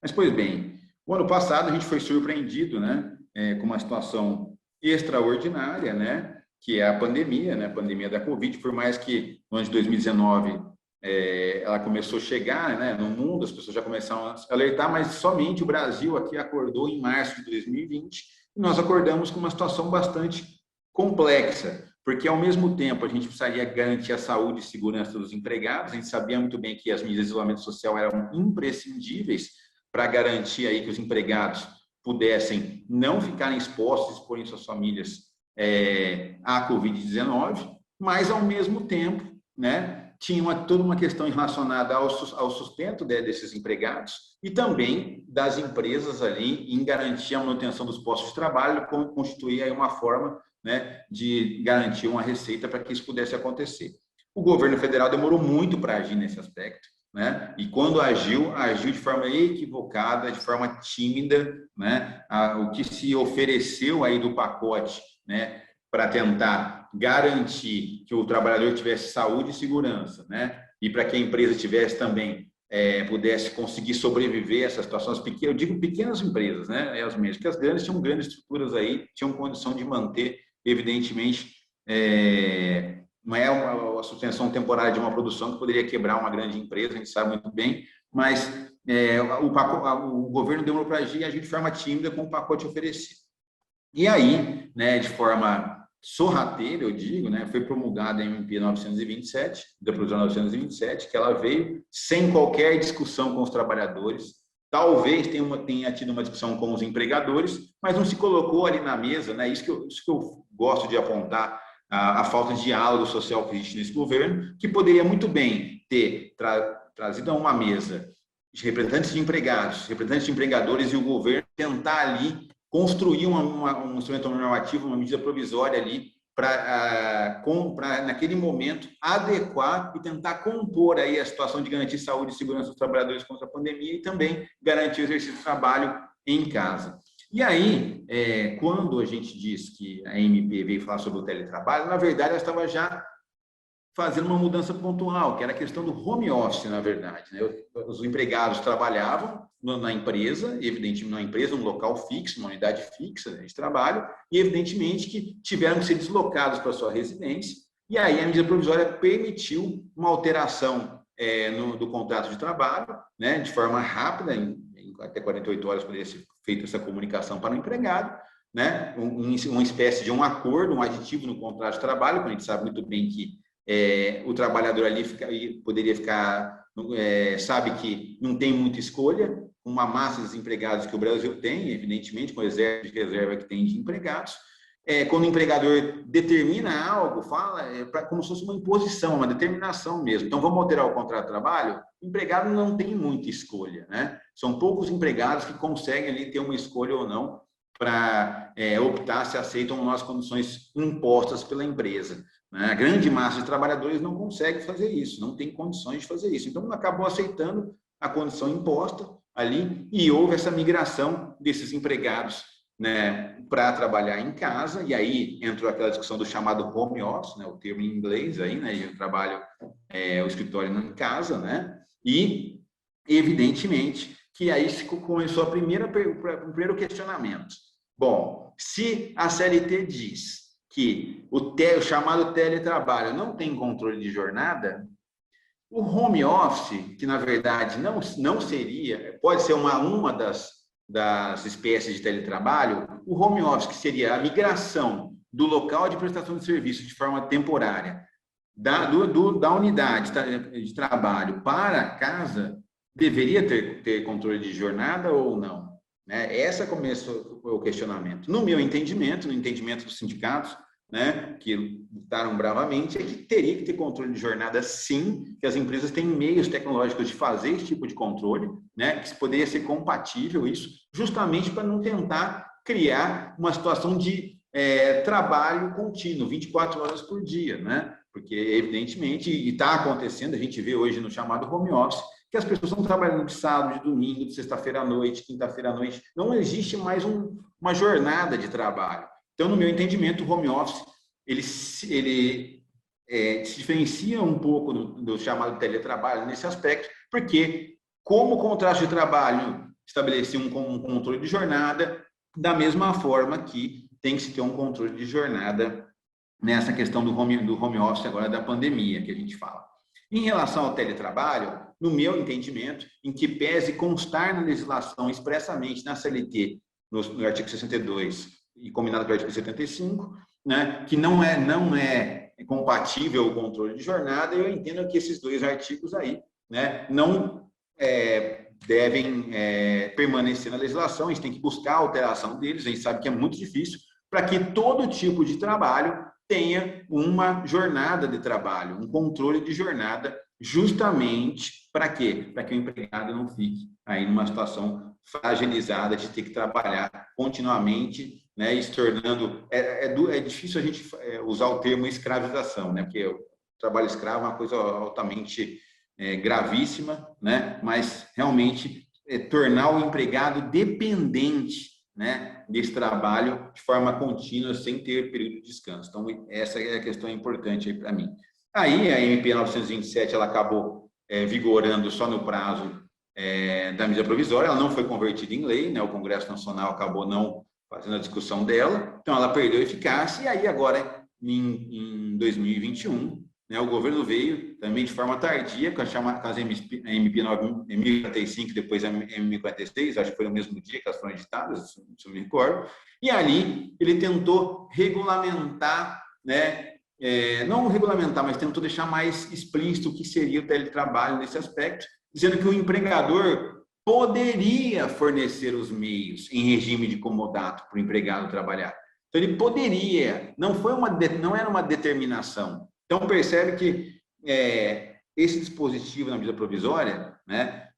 Mas, pois bem, o ano passado a gente foi surpreendido, né, com uma situação extraordinária, né, que é a pandemia, né, a pandemia da Covid, por mais que no ano de 2019 ela começou a chegar, né, no mundo, as pessoas já começaram a alertar, mas somente o Brasil aqui acordou em março de 2020 e nós acordamos com uma situação bastante complexa, porque ao mesmo tempo a gente precisaria garantir a saúde e segurança dos empregados, a gente sabia muito bem que as medidas de isolamento social eram imprescindíveis para garantir aí que os empregados pudessem não ficarem expostos, exporem suas famílias à Covid-19, mas ao mesmo tempo, né, tinha toda uma questão relacionada ao sustento desses empregados e também das empresas ali em garantir a manutenção dos postos de trabalho, constituir aí uma forma, né, de garantir uma receita para que isso pudesse acontecer. O governo federal demorou muito para agir nesse aspecto, né? E quando agiu de forma equivocada, de forma tímida, né? O que se ofereceu aí do pacote, né, para tentar garantir que o trabalhador tivesse saúde e segurança, né? E para que a empresa tivesse também, pudesse conseguir sobreviver a essas situações pequenas, eu digo pequenas empresas, né? As mesmas, porque as grandes tinham grandes estruturas aí, tinham condição de manter, evidentemente, não é uma suspensão temporária de uma produção que poderia quebrar uma grande empresa, a gente sabe muito bem, mas o governo demorou para agir de forma tímida com o pacote oferecido. E aí, né, de forma sorrateira, eu digo, né, foi promulgada a MP 927, da Provisão 927, que ela veio sem qualquer discussão com os trabalhadores, talvez tenha tido uma discussão com os empregadores, mas não se colocou ali na mesa, né, isso que eu gosto de apontar, a falta de diálogo social que existe nesse governo, que poderia muito bem ter trazido a uma mesa de representantes de empregados, representantes de empregadores e o governo tentar ali construir um instrumento normativo, uma medida provisória ali para, naquele momento, adequar e tentar compor aí a situação de garantir saúde e segurança dos trabalhadores contra a pandemia e também garantir o exercício do trabalho em casa. E aí, quando a gente diz que a MP veio falar sobre o teletrabalho, na verdade, ela estava já fazendo uma mudança pontual, que era a questão do home office, na verdade, né? Os empregados trabalhavam na empresa, evidentemente numa empresa, um local fixo, uma unidade fixa de trabalho, e evidentemente que tiveram que ser deslocados para sua residência, e aí a medida provisória permitiu uma alteração do contrato de trabalho, né, de forma rápida, em até 48 horas poderia ser feita essa comunicação para o empregado, né, uma espécie de um acordo, um aditivo no contrato de trabalho, porque a gente sabe muito bem que o trabalhador ali poderia ficar, sabe que não tem muita escolha, uma massa de desempregados que o Brasil tem, evidentemente, com o exército de reserva que tem de empregados. Quando o empregador determina algo, fala como se fosse uma imposição, uma determinação mesmo. Então, vamos alterar o contrato de trabalho? O empregado não tem muita escolha, né? São poucos empregados que conseguem ali ter uma escolha ou não para optar se aceitam ou não as condições impostas pela empresa. A grande massa de trabalhadores não consegue fazer isso, não tem condições de fazer isso. Então, acabou aceitando a condição imposta ali e houve essa migração desses empregados, né, para trabalhar em casa, e aí entrou aquela discussão do chamado home office, né, o termo em inglês aí, né, eu trabalho o escritório em casa, né, e evidentemente que aí começou o primeiro questionamento. Bom, se a CLT diz que o chamado teletrabalho não tem controle de jornada, o home office, que na verdade não seria, pode ser uma das espécies de teletrabalho, o home office, que seria a migração do local de prestação de serviço de forma temporária da unidade de trabalho para casa, deveria ter controle de jornada ou não? Né? Essa começou o questionamento. No meu entendimento, no entendimento dos sindicatos, né, que lutaram bravamente, é que teria que ter controle de jornada, sim, que as empresas têm meios tecnológicos de fazer esse tipo de controle, né, que poderia ser compatível isso, justamente para não tentar criar uma situação de trabalho contínuo, 24 horas por dia, né? Porque, evidentemente, e está acontecendo, a gente vê hoje no chamado home office, que as pessoas estão trabalhando de sábado, de domingo, de sexta-feira à noite, quinta-feira à noite, não existe mais uma jornada de trabalho. Então, no meu entendimento, o home office, ele se diferencia um pouco do chamado teletrabalho nesse aspecto, porque, como o contrato de trabalho estabelecia um controle de jornada, da mesma forma que tem que se ter um controle de jornada nessa questão do home office agora da pandemia que a gente fala. Em relação ao teletrabalho, no meu entendimento, em que pese constar na legislação expressamente na CLT, no artigo 62 e combinado com o artigo 75, né, que não é compatível o controle de jornada, eu entendo que esses dois artigos aí, né, não devem permanecer na legislação, a gente tem que buscar a alteração deles, a gente sabe que é muito difícil, para que todo tipo de trabalho tenha uma jornada de trabalho, um controle de jornada, justamente para quê? Para que o empregado não fique aí numa situação fragilizada de ter que trabalhar continuamente, né, e se tornando... É difícil a gente usar o termo escravização, né, porque o trabalho escravo é uma coisa altamente gravíssima, né, mas realmente tornar o empregado dependente, né, desse trabalho de forma contínua, sem ter período de descanso. Então, essa é a questão importante aí para mim. Aí, a MP 927, ela acabou vigorando só no prazo da medida provisória, ela não foi convertida em lei, né, o Congresso Nacional acabou não fazendo a discussão dela, então ela perdeu eficácia, e aí agora, em 2021, né, o governo veio também de forma tardia, com as MP 1045, depois a MP 46, acho que foi no mesmo dia que elas foram editadas, se eu me recordo, e ali ele tentou regulamentar, né, não regulamentar, mas tentou deixar mais explícito o que seria o teletrabalho nesse aspecto, dizendo que o empregador poderia fornecer os meios em regime de comodato para o empregado trabalhar. Então, ele poderia, não era uma determinação. Então, percebe que esse dispositivo na medida provisória, né,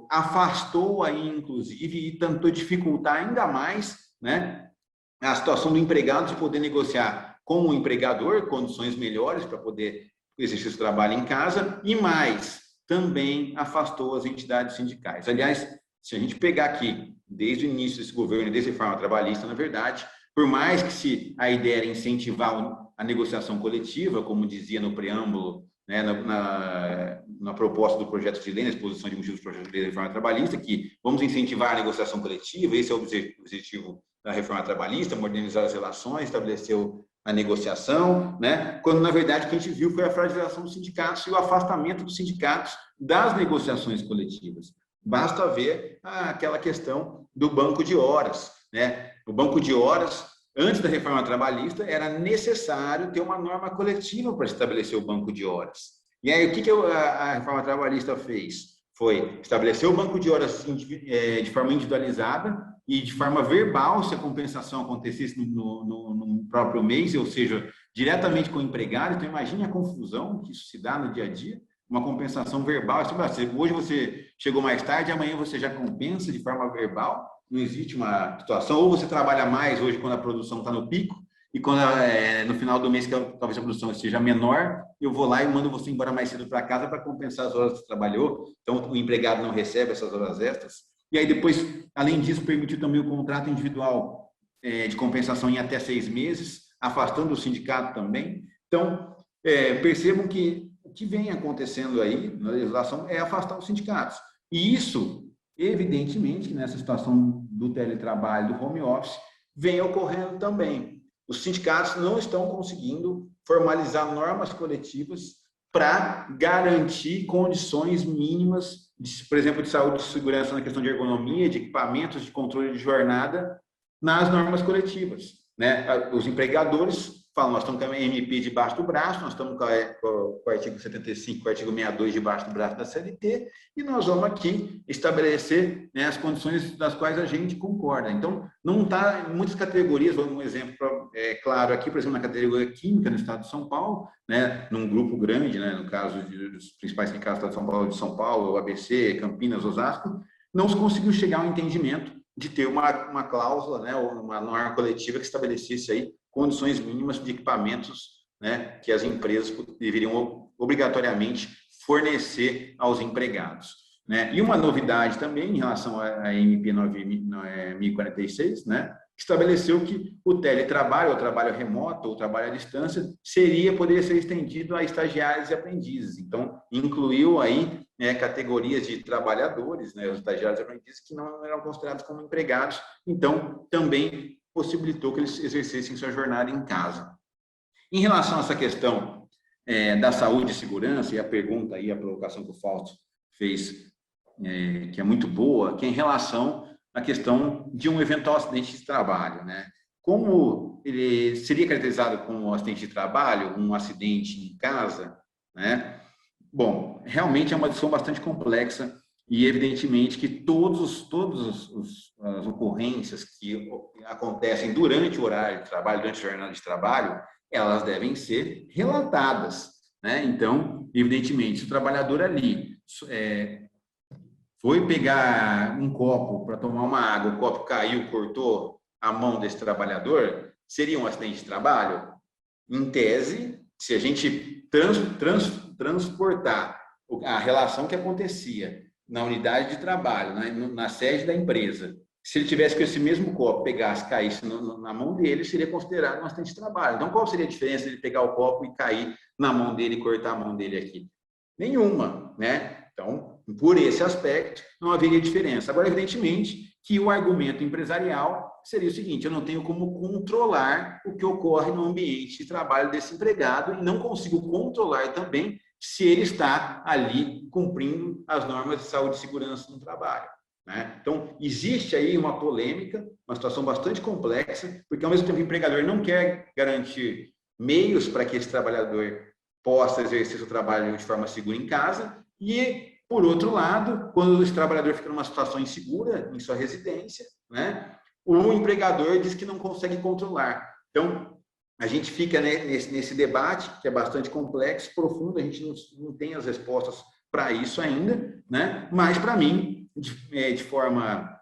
afastou aí, inclusive, e tentou dificultar ainda mais, né, a situação do empregado de poder negociar com o empregador condições melhores para poder exercer o trabalho em casa, e mais, também afastou as entidades sindicais. Aliás, se a gente pegar aqui, desde o início desse governo, desde a reforma trabalhista, na verdade, por mais que a ideia era incentivar a negociação coletiva, como dizia no preâmbulo, né, na proposta do projeto de lei, na exposição de motivos do projeto de lei da reforma trabalhista, que vamos incentivar a negociação coletiva, esse é o objetivo da reforma trabalhista, modernizar as relações, estabelecer a negociação, né, quando na verdade o que a gente viu foi a fragilização dos sindicatos e o afastamento dos sindicatos das negociações coletivas. Basta ver aquela questão do banco de horas, né? O banco de horas, antes da reforma trabalhista, era necessário ter uma norma coletiva para estabelecer o banco de horas. E aí, o que a reforma trabalhista fez? Foi estabelecer o banco de horas de forma individualizada e de forma verbal, se a compensação acontecesse no próprio mês, ou seja, diretamente com o empregado. Então, imagine a confusão que isso se dá no dia a dia, uma compensação verbal. Hoje você chegou mais tarde, amanhã você já compensa de forma verbal. Não existe uma situação, ou você trabalha mais hoje quando a produção está no pico, e quando no final do mês, que talvez a produção esteja menor, eu vou lá e mando você embora mais cedo para casa para compensar as horas que você trabalhou. Então, o empregado não recebe essas horas extras. E aí, depois, além disso, permitiu também o contrato individual de compensação em até 6 meses, afastando o sindicato também. Então, percebam que o que vem acontecendo aí na legislação é afastar os sindicatos. E isso, evidentemente, que nessa situação do teletrabalho, do home office, vem ocorrendo também. os sindicatos não estão conseguindo formalizar normas coletivas para garantir condições mínimas, por exemplo, de saúde e segurança na questão de ergonomia, de equipamentos, de controle de jornada, nas normas coletivas, né? Os empregadores falam, nós estamos com a MP debaixo do braço, nós estamos com o artigo 75, com o artigo 62 debaixo do braço da CLT, e nós vamos aqui estabelecer, né, as condições das quais a gente concorda. Então, não está em muitas categorias, vou dar um exemplo claro aqui, por exemplo, na categoria química no estado de São Paulo, né, num grupo grande, né, no caso dos principais sindicatos do estado de São Paulo, o ABC, Campinas, Osasco, não se conseguiu chegar a um entendimento de ter uma cláusula, né, ou uma norma coletiva que estabelecesse aí condições mínimas de equipamentos, né, que as empresas deveriam obrigatoriamente fornecer aos empregados, né? E uma novidade também em relação à MP 1046, né, estabeleceu que o teletrabalho, o trabalho remoto, ou o trabalho à distância, poderia ser estendido a estagiários e aprendizes. Então, incluiu aí, né, categorias de trabalhadores, né, os estagiários e aprendizes que não eram considerados como empregados, então também possibilitou que eles exercessem sua jornada em casa. Em relação a essa questão da saúde e segurança, e a pergunta aí, a provocação que o Fausto fez, que é muito boa, que é em relação à questão de um eventual acidente de trabalho, né? Como ele seria caracterizado como um acidente de trabalho, um acidente em casa, né? Bom, realmente é uma discussão bastante complexa e, evidentemente, que todas as ocorrências que acontecem durante o horário de trabalho, durante a jornada de trabalho, elas devem ser relatadas, né? Então, evidentemente, se o trabalhador ali foi pegar um copo para tomar uma água, o copo caiu, cortou a mão desse trabalhador, seria um acidente de trabalho? Em tese, se a gente transportar a relação que acontecia na unidade de trabalho, na sede da empresa, se ele tivesse com esse mesmo copo, pegasse, caísse na mão dele, seria considerado um acidente de trabalho. Então, qual seria a diferença de ele pegar o copo e cair na mão dele e cortar a mão dele aqui? Nenhuma, né? Então, por esse aspecto, não haveria diferença. Agora, evidentemente, que o argumento empresarial seria o seguinte: eu não tenho como controlar o que ocorre no ambiente de trabalho desse empregado e não consigo controlar também se ele está ali cumprindo as normas de saúde e segurança no trabalho, né? Então, existe aí uma polêmica, uma situação bastante complexa, porque ao mesmo tempo o empregador não quer garantir meios para que esse trabalhador possa exercer seu trabalho de forma segura em casa e, por outro lado, quando esse trabalhador fica numa situação insegura em sua residência, né, o empregador diz que não consegue controlar. Então, a gente fica, né, nesse debate, que é bastante complexo, profundo, a gente não tem as respostas para isso ainda, né? Mas, para mim, de forma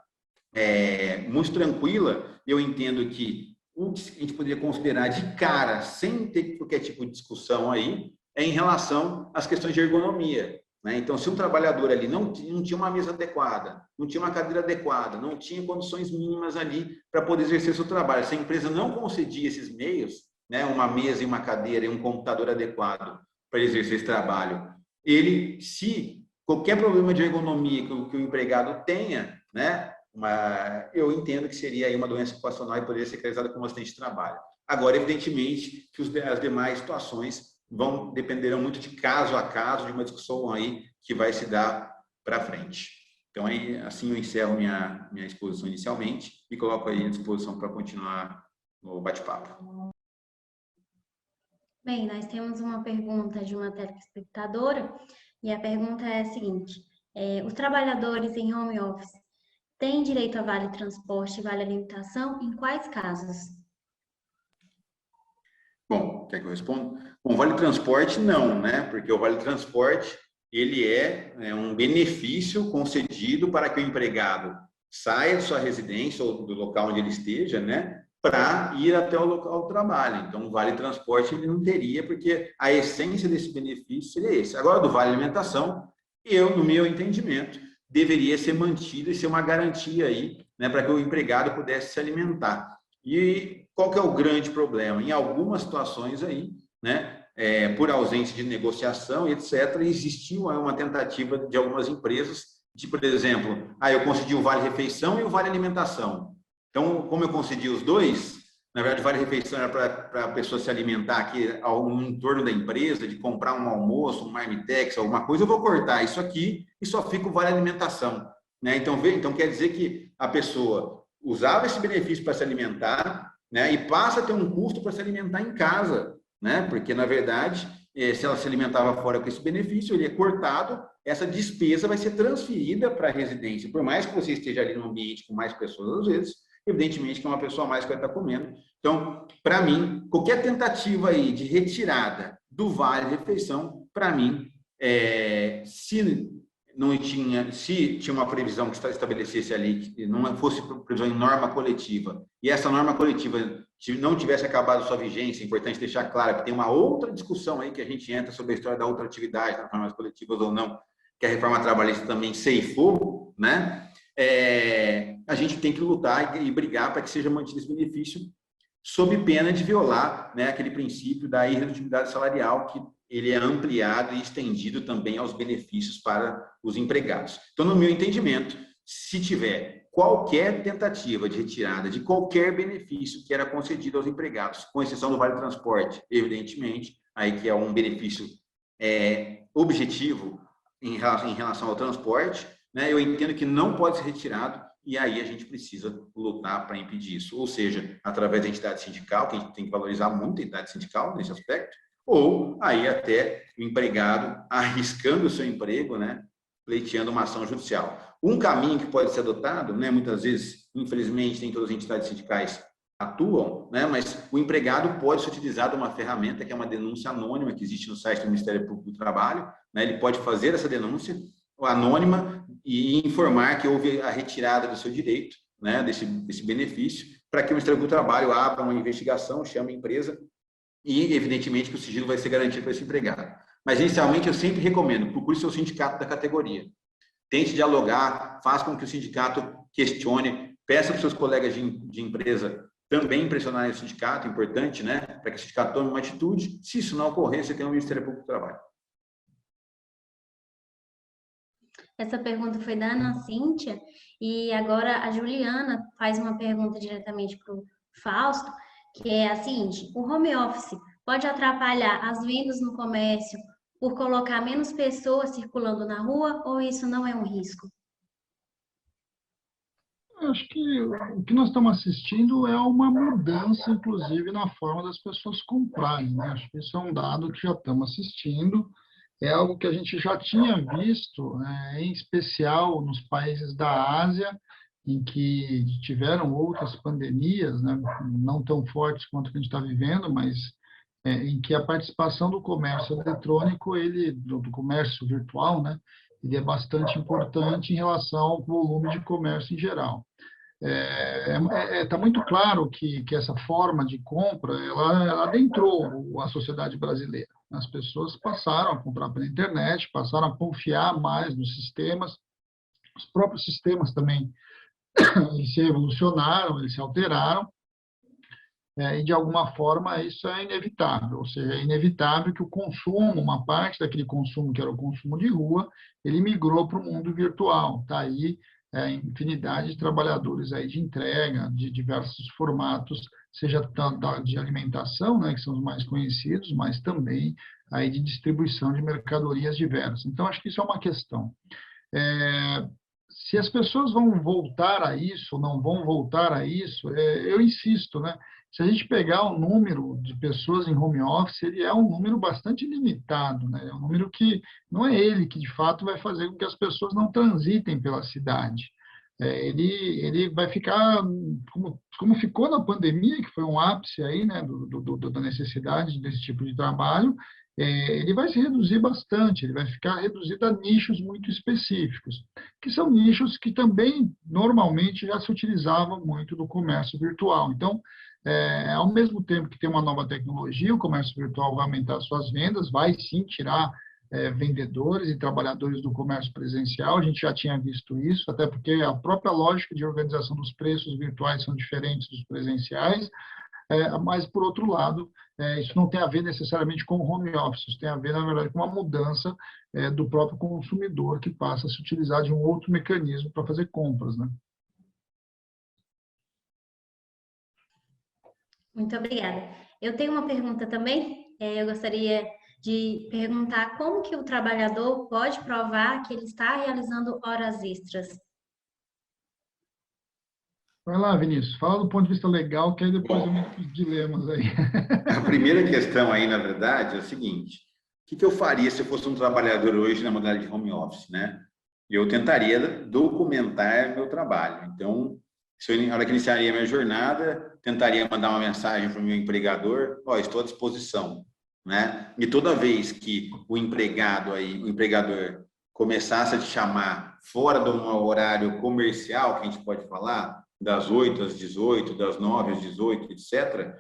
muito tranquila, eu entendo que o que a gente poderia considerar de cara, sem ter qualquer tipo de discussão aí, é em relação às questões de ergonomia, né? Então, se um trabalhador ali não tinha uma mesa adequada, não tinha uma cadeira adequada, não tinha condições mínimas ali para poder exercer seu trabalho, se a empresa não concedia esses meios, né, uma mesa e uma cadeira e um computador adequado para exercer esse trabalho, se qualquer problema de ergonomia que o empregado tenha, né, eu entendo que seria aí uma doença ocupacional e poderia ser caracterizada como acidente de trabalho. Agora, evidentemente, que as demais situações dependerão muito de caso a caso, de uma discussão aí que vai se dar para frente. Então, assim eu encerro minha exposição inicialmente e coloco aí à disposição para continuar o bate-papo. Bem, nós temos uma pergunta de uma telespectadora e a pergunta é a seguinte: os trabalhadores em home office têm direito a vale transporte e vale alimentação? Em quais casos? Bom, quer que eu responda? Bom, vale transporte não, né? Porque o vale transporte ele é um benefício concedido para que o empregado saia de sua residência ou do local onde ele esteja, né, para ir até o local do trabalho. Então, o vale transporte ele não teria, porque a essência desse benefício seria esse. Agora, do vale alimentação, no meu entendimento, deveria ser mantido e ser uma garantia aí, né, para que o empregado pudesse se alimentar. E qual que é o grande problema? Em algumas situações aí, né, por ausência de negociação, etc., existiu uma tentativa de algumas empresas de, por exemplo, eu concedi o vale refeição e o vale alimentação. Então, como eu concedi os dois, na verdade, Vale Refeição era para a pessoa se alimentar aqui no entorno da empresa, de comprar um almoço, um marmitex, alguma coisa, eu vou cortar isso aqui e só fica o Vale Alimentação, né? Então quer dizer que a pessoa usava esse benefício para se alimentar, né? E passa a ter um custo para se alimentar em casa, né? Porque, na verdade, se ela se alimentava fora com esse benefício, ele é cortado, essa despesa vai ser transferida para a residência. Por mais que você esteja ali num ambiente com mais pessoas, às vezes, evidentemente que é uma pessoa a mais que vai estar comendo. Então, para mim, qualquer tentativa aí de retirada do Vale Refeição, para mim, se tinha uma previsão que estabelecesse ali, que não fosse previsão em norma coletiva, e essa norma coletiva não tivesse acabado sua vigência, é importante deixar claro que tem uma outra discussão aí que a gente entra sobre a história da outra atividade, nas normas coletivas ou não, que a reforma trabalhista também ceifou, né? A gente tem que lutar e brigar para que seja mantido esse benefício, sob pena de violar, né, aquele princípio da irredutibilidade salarial, que ele é ampliado e estendido também aos benefícios para os empregados. Então, no meu entendimento, se tiver qualquer tentativa de retirada de qualquer benefício que era concedido aos empregados, com exceção do Vale Transporte, evidentemente, aí que é um benefício objetivo em relação ao transporte, né, eu entendo que não pode ser retirado, e aí a gente precisa lutar para impedir isso. Ou seja, através da entidade sindical, que a gente tem que valorizar muito a entidade sindical nesse aspecto, ou aí até o empregado arriscando o seu emprego, né, pleiteando uma ação judicial. Um caminho que pode ser adotado, né, muitas vezes, infelizmente, nem todas as entidades sindicais atuam, né, mas o empregado pode se utilizar de uma ferramenta que é uma denúncia anônima que existe no site do Ministério Público do Trabalho, né, ele pode fazer essa denúncia anônima e informar que houve a retirada do seu direito, né, desse benefício, para que o Ministério Público do Trabalho abra uma investigação, chame a empresa e, evidentemente, que o sigilo vai ser garantido para esse empregado. Mas, inicialmente, eu sempre recomendo, procure seu sindicato da categoria. Tente dialogar, faça com que o sindicato questione, peça para os seus colegas de empresa também pressionarem o sindicato, importante, né, para que o sindicato tome uma atitude. Se isso não ocorrer, você tem o Ministério Público do Trabalho. Essa pergunta foi da Ana Cíntia, e agora a Juliana faz uma pergunta diretamente para o Fausto, que é a seguinte: o home office pode atrapalhar as vendas no comércio por colocar menos pessoas circulando na rua, ou isso não é um risco? Eu acho que o que nós estamos assistindo é uma mudança, inclusive, na forma das pessoas comprarem, né? Acho que isso é um dado que já estamos assistindo. É algo que a gente já tinha visto, em especial nos países da Ásia, em que tiveram outras pandemias, né, não tão fortes quanto a que a gente está vivendo, mas em que a participação do comércio eletrônico, do comércio virtual, né, ele é bastante importante em relação ao volume de comércio em geral. Está muito claro que essa forma de compra ela adentrou a sociedade brasileira. As pessoas passaram a comprar pela internet, passaram a confiar mais nos sistemas. Os próprios sistemas também eles se evolucionaram, eles se alteraram, e de alguma forma isso é inevitável. Ou seja, é inevitável que o consumo, uma parte daquele consumo que era o consumo de rua, ele migrou para o mundo virtual. Está aí infinidade de trabalhadores aí de entrega, de diversos formatos, seja de alimentação, né, que são os mais conhecidos, mas também aí de distribuição de mercadorias diversas. Então, acho que isso é uma questão. Se as pessoas vão voltar a isso ou não vão voltar a isso, eu insisto, né? Se a gente pegar o número de pessoas em home office, ele é um número bastante limitado, né? É um número que não é ele que, de fato, vai fazer com que as pessoas não transitem pela cidade. Ele vai ficar, como ficou na pandemia, que foi um ápice aí, né, da necessidade desse tipo de trabalho, ele vai se reduzir bastante, ele vai ficar reduzido a nichos muito específicos, que são nichos que também, normalmente, já se utilizavam muito do comércio virtual. Então, ao mesmo tempo que tem uma nova tecnologia, o comércio virtual vai aumentar suas vendas, vai sim tirar vendedores e trabalhadores do comércio presencial. A gente já tinha visto isso, até porque a própria lógica de organização dos preços virtuais são diferentes dos presenciais, mas, por outro lado, isso não tem a ver necessariamente com o home office, isso tem a ver, na verdade, com uma mudança do próprio consumidor, que passa a se utilizar de um outro mecanismo para fazer compras, né? Muito obrigada. Eu tenho uma pergunta também. Eu gostaria de perguntar como que o trabalhador pode provar que ele está realizando horas extras? Vai lá, Vinícius, fala do ponto de vista legal, que aí depois eu meto os dilemas aí. A primeira questão aí, na verdade, é o seguinte: o que eu faria se eu fosse um trabalhador hoje na modalidade de home office, né? Eu tentaria documentar meu trabalho. Então, na hora que iniciaria a minha jornada, tentaria mandar uma mensagem para o meu empregador: ó, estou à disposição, né? E toda vez que o empregador começasse a te chamar fora do horário comercial, que a gente pode falar, das 8 às 18, das 9 às 18, etc.,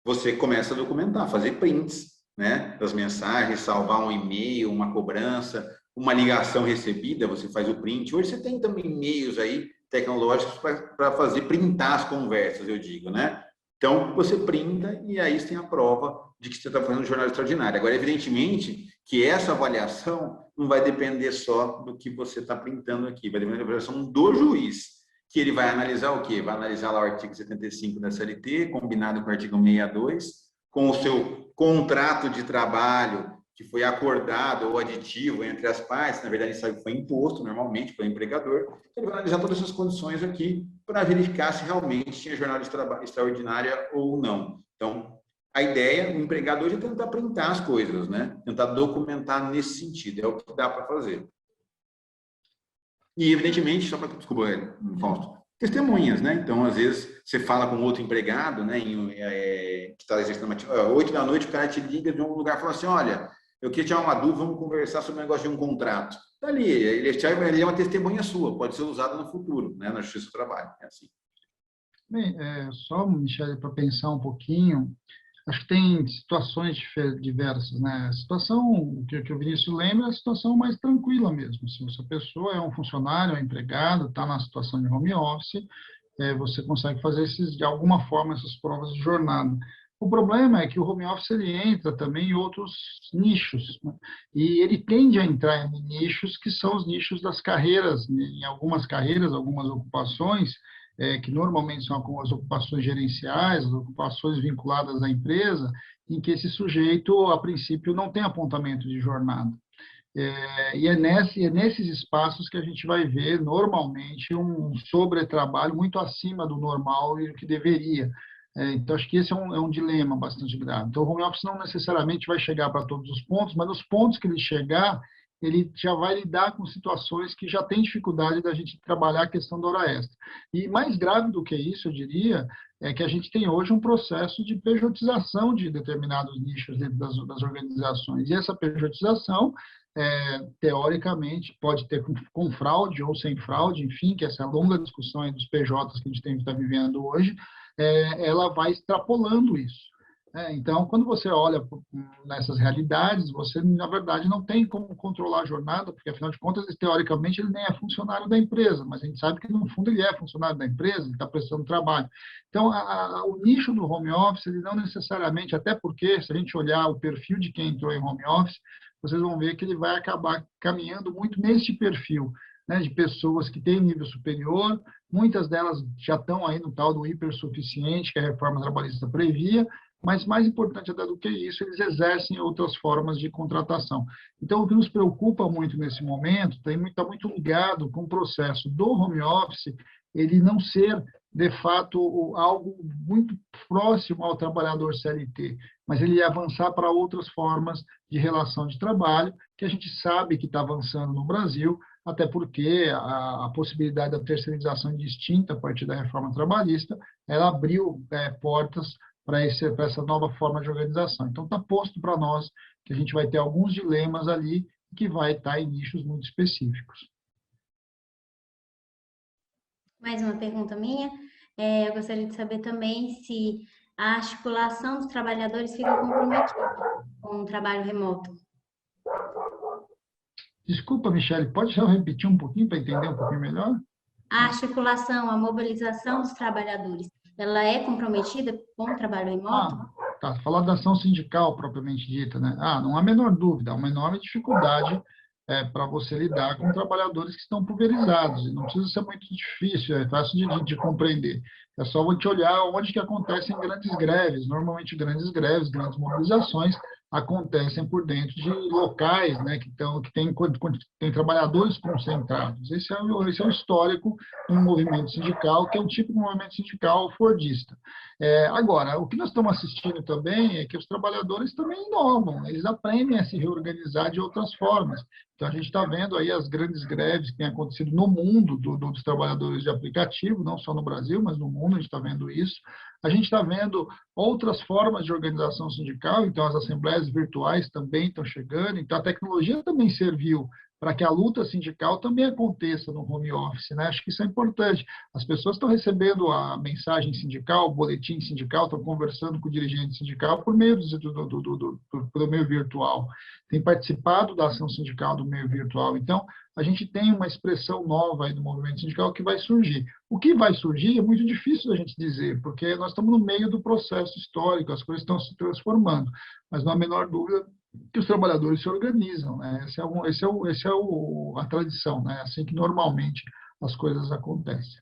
você começa a documentar, fazer prints, né, das mensagens, salvar um e-mail, uma cobrança, uma ligação recebida, você faz o print. Hoje você tem também meios aí tecnológicos para fazer printar as conversas, eu digo, né? Então, você printa e aí você tem a prova de que você está fazendo um jornal extraordinário. Agora, evidentemente, que essa avaliação não vai depender só do que você está printando aqui, vai depender da avaliação do juiz, que ele vai analisar o quê? Vai analisar lá o artigo 75 da CLT, combinado com o artigo 62, com o seu contrato de trabalho, que foi acordado ou aditivo entre as partes, na verdade isso foi imposto normalmente pelo empregador, ele vai analisar todas essas condições aqui para verificar se realmente tinha jornada de trabalho extraordinária ou não. Então, a ideia, o empregador, é tentar printar as coisas, né? Tentar documentar nesse sentido, é o que dá para fazer. E, evidentemente, só para... Desculpa, Fausto. Testemunhas, né? Então, às vezes, você fala com outro empregado, né? Que está exercendo uma... 8 da noite, o cara te liga de um lugar e fala assim, olha, eu queria tirar uma dúvida, vamos conversar sobre o negócio de um contrato. Está ali, ele é uma testemunha sua, pode ser usada no futuro, né? Na Justiça do Trabalho, é assim. Bem, só, Michele, para pensar um pouquinho, acho que tem situações diversas, né? A situação que o Vinícius lembra é a situação mais tranquila mesmo. Se essa pessoa é um funcionário, é um empregado, está na situação de home office, você consegue fazer de alguma forma essas provas de jornada. O problema é que o home office ele entra também em outros nichos, né? E ele tende a entrar em nichos que são os nichos das carreiras, né? Em algumas carreiras, algumas ocupações, que normalmente são as ocupações gerenciais, as ocupações vinculadas à empresa, em que esse sujeito, a princípio, não tem apontamento de jornada. E é nesses espaços que a gente vai ver, normalmente, um sobretrabalho muito acima do normal e do que deveria. Então, acho que esse é um dilema bastante grave. Então, o home office não necessariamente vai chegar para todos os pontos, mas nos pontos que ele chegar, ele já vai lidar com situações que já tem dificuldade da gente trabalhar a questão da hora extra. E mais grave do que isso, eu diria, é que a gente tem hoje um processo de pejotização de determinados nichos dentro das organizações. E essa pejotização, teoricamente, pode ter com fraude ou sem fraude, enfim, que essa longa discussão aí dos PJs que a gente tem que estar vivendo hoje, ela vai extrapolando isso. Então, quando você olha nessas realidades, você, na verdade, não tem como controlar a jornada, porque, afinal de contas, teoricamente, ele nem é funcionário da empresa, mas a gente sabe que, no fundo, ele é funcionário da empresa, ele está prestando trabalho. Então, o nicho do home office, ele não necessariamente, até porque, se a gente olhar o perfil de quem entrou em home office, vocês vão ver que ele vai acabar caminhando muito neste perfil, né, de pessoas que têm nível superior, muitas delas já estão aí no tal do hipersuficiente, que a reforma trabalhista previa, mas mais importante até do que isso, eles exercem outras formas de contratação. Então, o que nos preocupa muito nesse momento está muito ligado com o processo do home office, ele não ser, de fato, algo muito próximo ao trabalhador CLT, mas ele avançar para outras formas de relação de trabalho, que a gente sabe que está avançando no Brasil, até porque a possibilidade da terceirização indistinta a partir da reforma trabalhista, ela abriu portas para essa nova forma de organização. Então, está posto para nós que a gente vai ter alguns dilemas ali que vai estar em nichos muito específicos. Mais uma pergunta minha. Eu gostaria de saber também se a articulação dos trabalhadores fica comprometida com o trabalho remoto. Desculpa, Michele, pode só repetir um pouquinho para entender um pouquinho melhor? A articulação, a mobilização dos trabalhadores, ela é comprometida com o trabalho remoto? Tá. Falar da ação sindical propriamente dita, né? Não há a menor dúvida, há uma enorme dificuldade para você lidar com trabalhadores que estão pulverizados. E não precisa ser muito difícil, é fácil de compreender. É só a gente olhar onde que acontecem grandes greves. Normalmente, grandes greves, grandes mobilizações acontecem por dentro de locais, né, que tem trabalhadores concentrados. Esse é o histórico de um movimento sindical, que é um tipo de movimento sindical fordista. Agora, o que nós estamos assistindo também é que os trabalhadores também inovam, eles aprendem a se reorganizar de outras formas. Então, a gente está vendo aí as grandes greves que têm acontecido no mundo dos trabalhadores de aplicativo, não só no Brasil, mas no mundo a gente está vendo isso. A gente está vendo outras formas de organização sindical, então as assembleias virtuais também estão chegando, então a tecnologia também serviu para que a luta sindical também aconteça no home office, né? Acho que isso é importante. As pessoas estão recebendo a mensagem sindical, o boletim sindical, estão conversando com o dirigente sindical por meio do meio virtual. Tem participado da ação sindical do meio virtual. Então, a gente tem uma expressão nova aí do movimento sindical que vai surgir. O que vai surgir é muito difícil a gente dizer, porque nós estamos no meio do processo histórico, as coisas estão se transformando, mas não há a menor dúvida que os trabalhadores se organizam, né? Esse é a tradição, né? Assim que normalmente as coisas acontecem.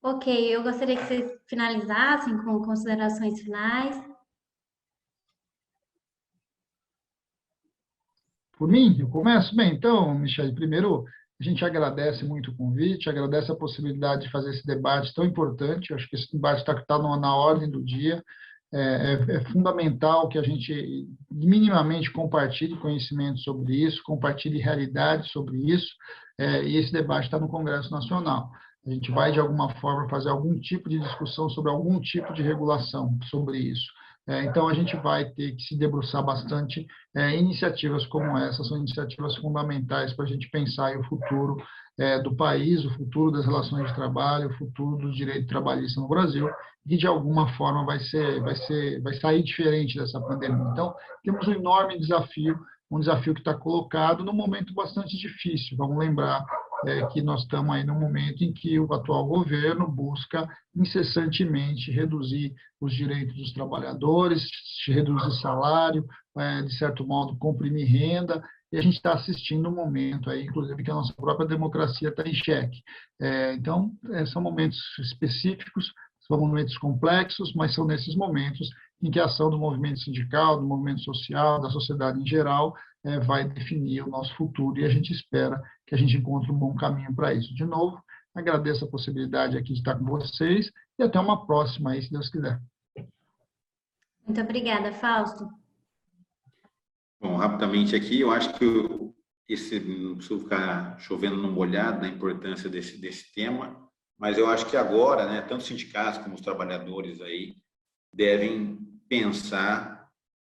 Ok, eu gostaria que vocês finalizassem com considerações finais. Por mim, eu começo? Bem, então, Michele, primeiro, a gente agradece muito o convite, agradece a possibilidade de fazer esse debate tão importante. Eu acho que esse debate está na ordem do dia. É fundamental que a gente minimamente compartilhe conhecimento sobre isso, compartilhe realidade sobre isso, e esse debate está no Congresso Nacional. A gente vai, de alguma forma, fazer algum tipo de discussão sobre algum tipo de regulação sobre isso. Então, a gente vai ter que se debruçar bastante. Iniciativas como essa são iniciativas fundamentais para a gente pensar o futuro do país, o futuro das relações de trabalho, o futuro do direito trabalhista no Brasil, e de alguma forma vai sair diferente dessa pandemia. Então, temos um enorme desafio, um desafio que está colocado num momento bastante difícil. Vamos lembrar que nós estamos aí num momento em que o atual governo busca incessantemente reduzir os direitos dos trabalhadores, reduzir salário, de certo modo comprimir renda, e a gente está assistindo um momento aí, inclusive, que a nossa própria democracia está em xeque. Então, são momentos específicos, são momentos complexos, mas são nesses momentos em que a ação do movimento sindical, do movimento social, da sociedade em geral, vai definir o nosso futuro, e a gente espera que a gente encontre um bom caminho para isso. De novo, agradeço a possibilidade aqui de estar com vocês, e até uma próxima aí, se Deus quiser. Muito obrigada, Fausto. Bom, rapidamente aqui, eu acho que não preciso ficar chovendo no molhado na importância desse tema, mas eu acho que agora, né, tanto os sindicatos como os trabalhadores aí devem pensar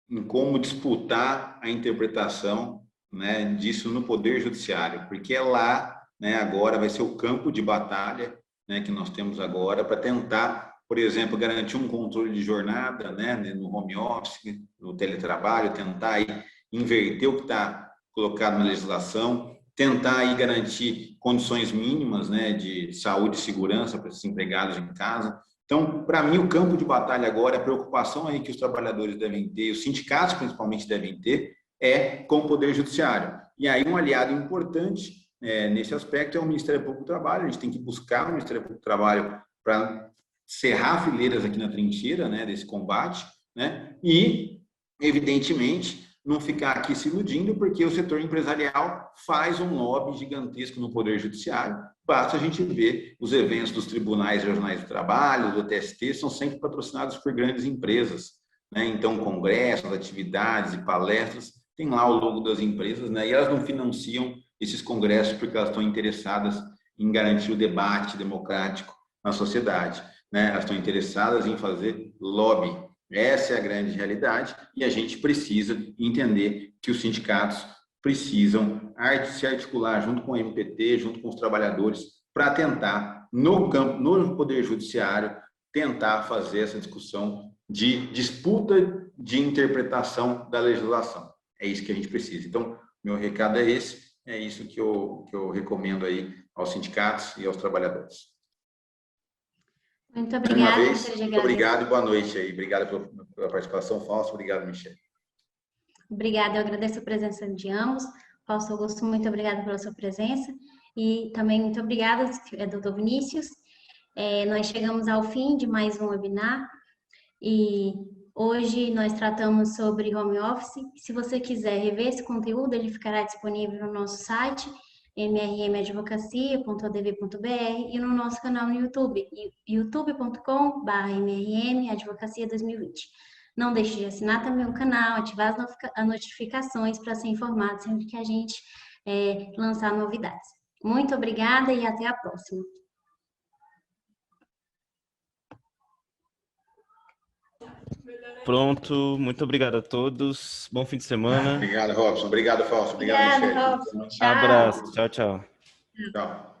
em como disputar a interpretação, né, disso no Poder Judiciário, porque lá, né, agora vai ser o campo de batalha, né, que nós temos agora para tentar, por exemplo, garantir um controle de jornada, né, no home office, no teletrabalho, tentar aí inverter o que está colocado na legislação, tentar aí garantir condições mínimas, né, de saúde e segurança para esses empregados em casa. Então, para mim, o campo de batalha agora, a preocupação aí que os trabalhadores devem ter, os sindicatos principalmente devem ter, é com o Poder Judiciário. E aí um aliado importante nesse aspecto é o Ministério Público do Trabalho. A gente tem que buscar o Ministério Público do Trabalho para cerrar fileiras aqui na trincheira, né, desse combate, né, e, evidentemente, não ficar aqui se iludindo, porque o setor empresarial faz um lobby gigantesco no Poder Judiciário. Basta a gente ver os eventos dos tribunais regionais do trabalho, do TST, são sempre patrocinados por grandes empresas, né? Então, congressos, atividades e palestras, tem lá o logo das empresas, né? E elas não financiam esses congressos porque elas estão interessadas em garantir o debate democrático na sociedade, né? Elas estão interessadas em fazer lobby. Essa é a grande realidade, e a gente precisa entender que os sindicatos precisam se articular junto com o MPT, junto com os trabalhadores, para tentar, no Poder Judiciário, tentar fazer essa discussão de disputa de interpretação da legislação. É isso que a gente precisa. Então, meu recado é esse, é isso que eu recomendo aí aos sindicatos e aos trabalhadores. Muito Mais uma obrigada. vez, muito obrigado e boa noite aí. Obrigado pela participação, Fausto. Obrigado, Michele. Obrigada, eu agradeço a presença de ambos. Fausto Augusto, muito obrigada pela sua presença. E também muito obrigada, doutor Vinícius. Nós chegamos ao fim de mais um webinar e hoje nós tratamos sobre home office. Se você quiser rever esse conteúdo, ele ficará disponível no nosso site, mrmadvocacia.odv.br, e no nosso canal no YouTube, youtube.com/mrmadvocacia2020. Não deixe de assinar também o canal, ativar as notificações para ser informado sempre que a gente lançar novidades. Muito obrigada e até a próxima. Pronto, muito obrigado a todos. Bom fim de semana. Obrigado, Robson. Obrigado, Fausto. Obrigado, Michele. Robson. Tchau. Abraço. Tchau, tchau. Tchau.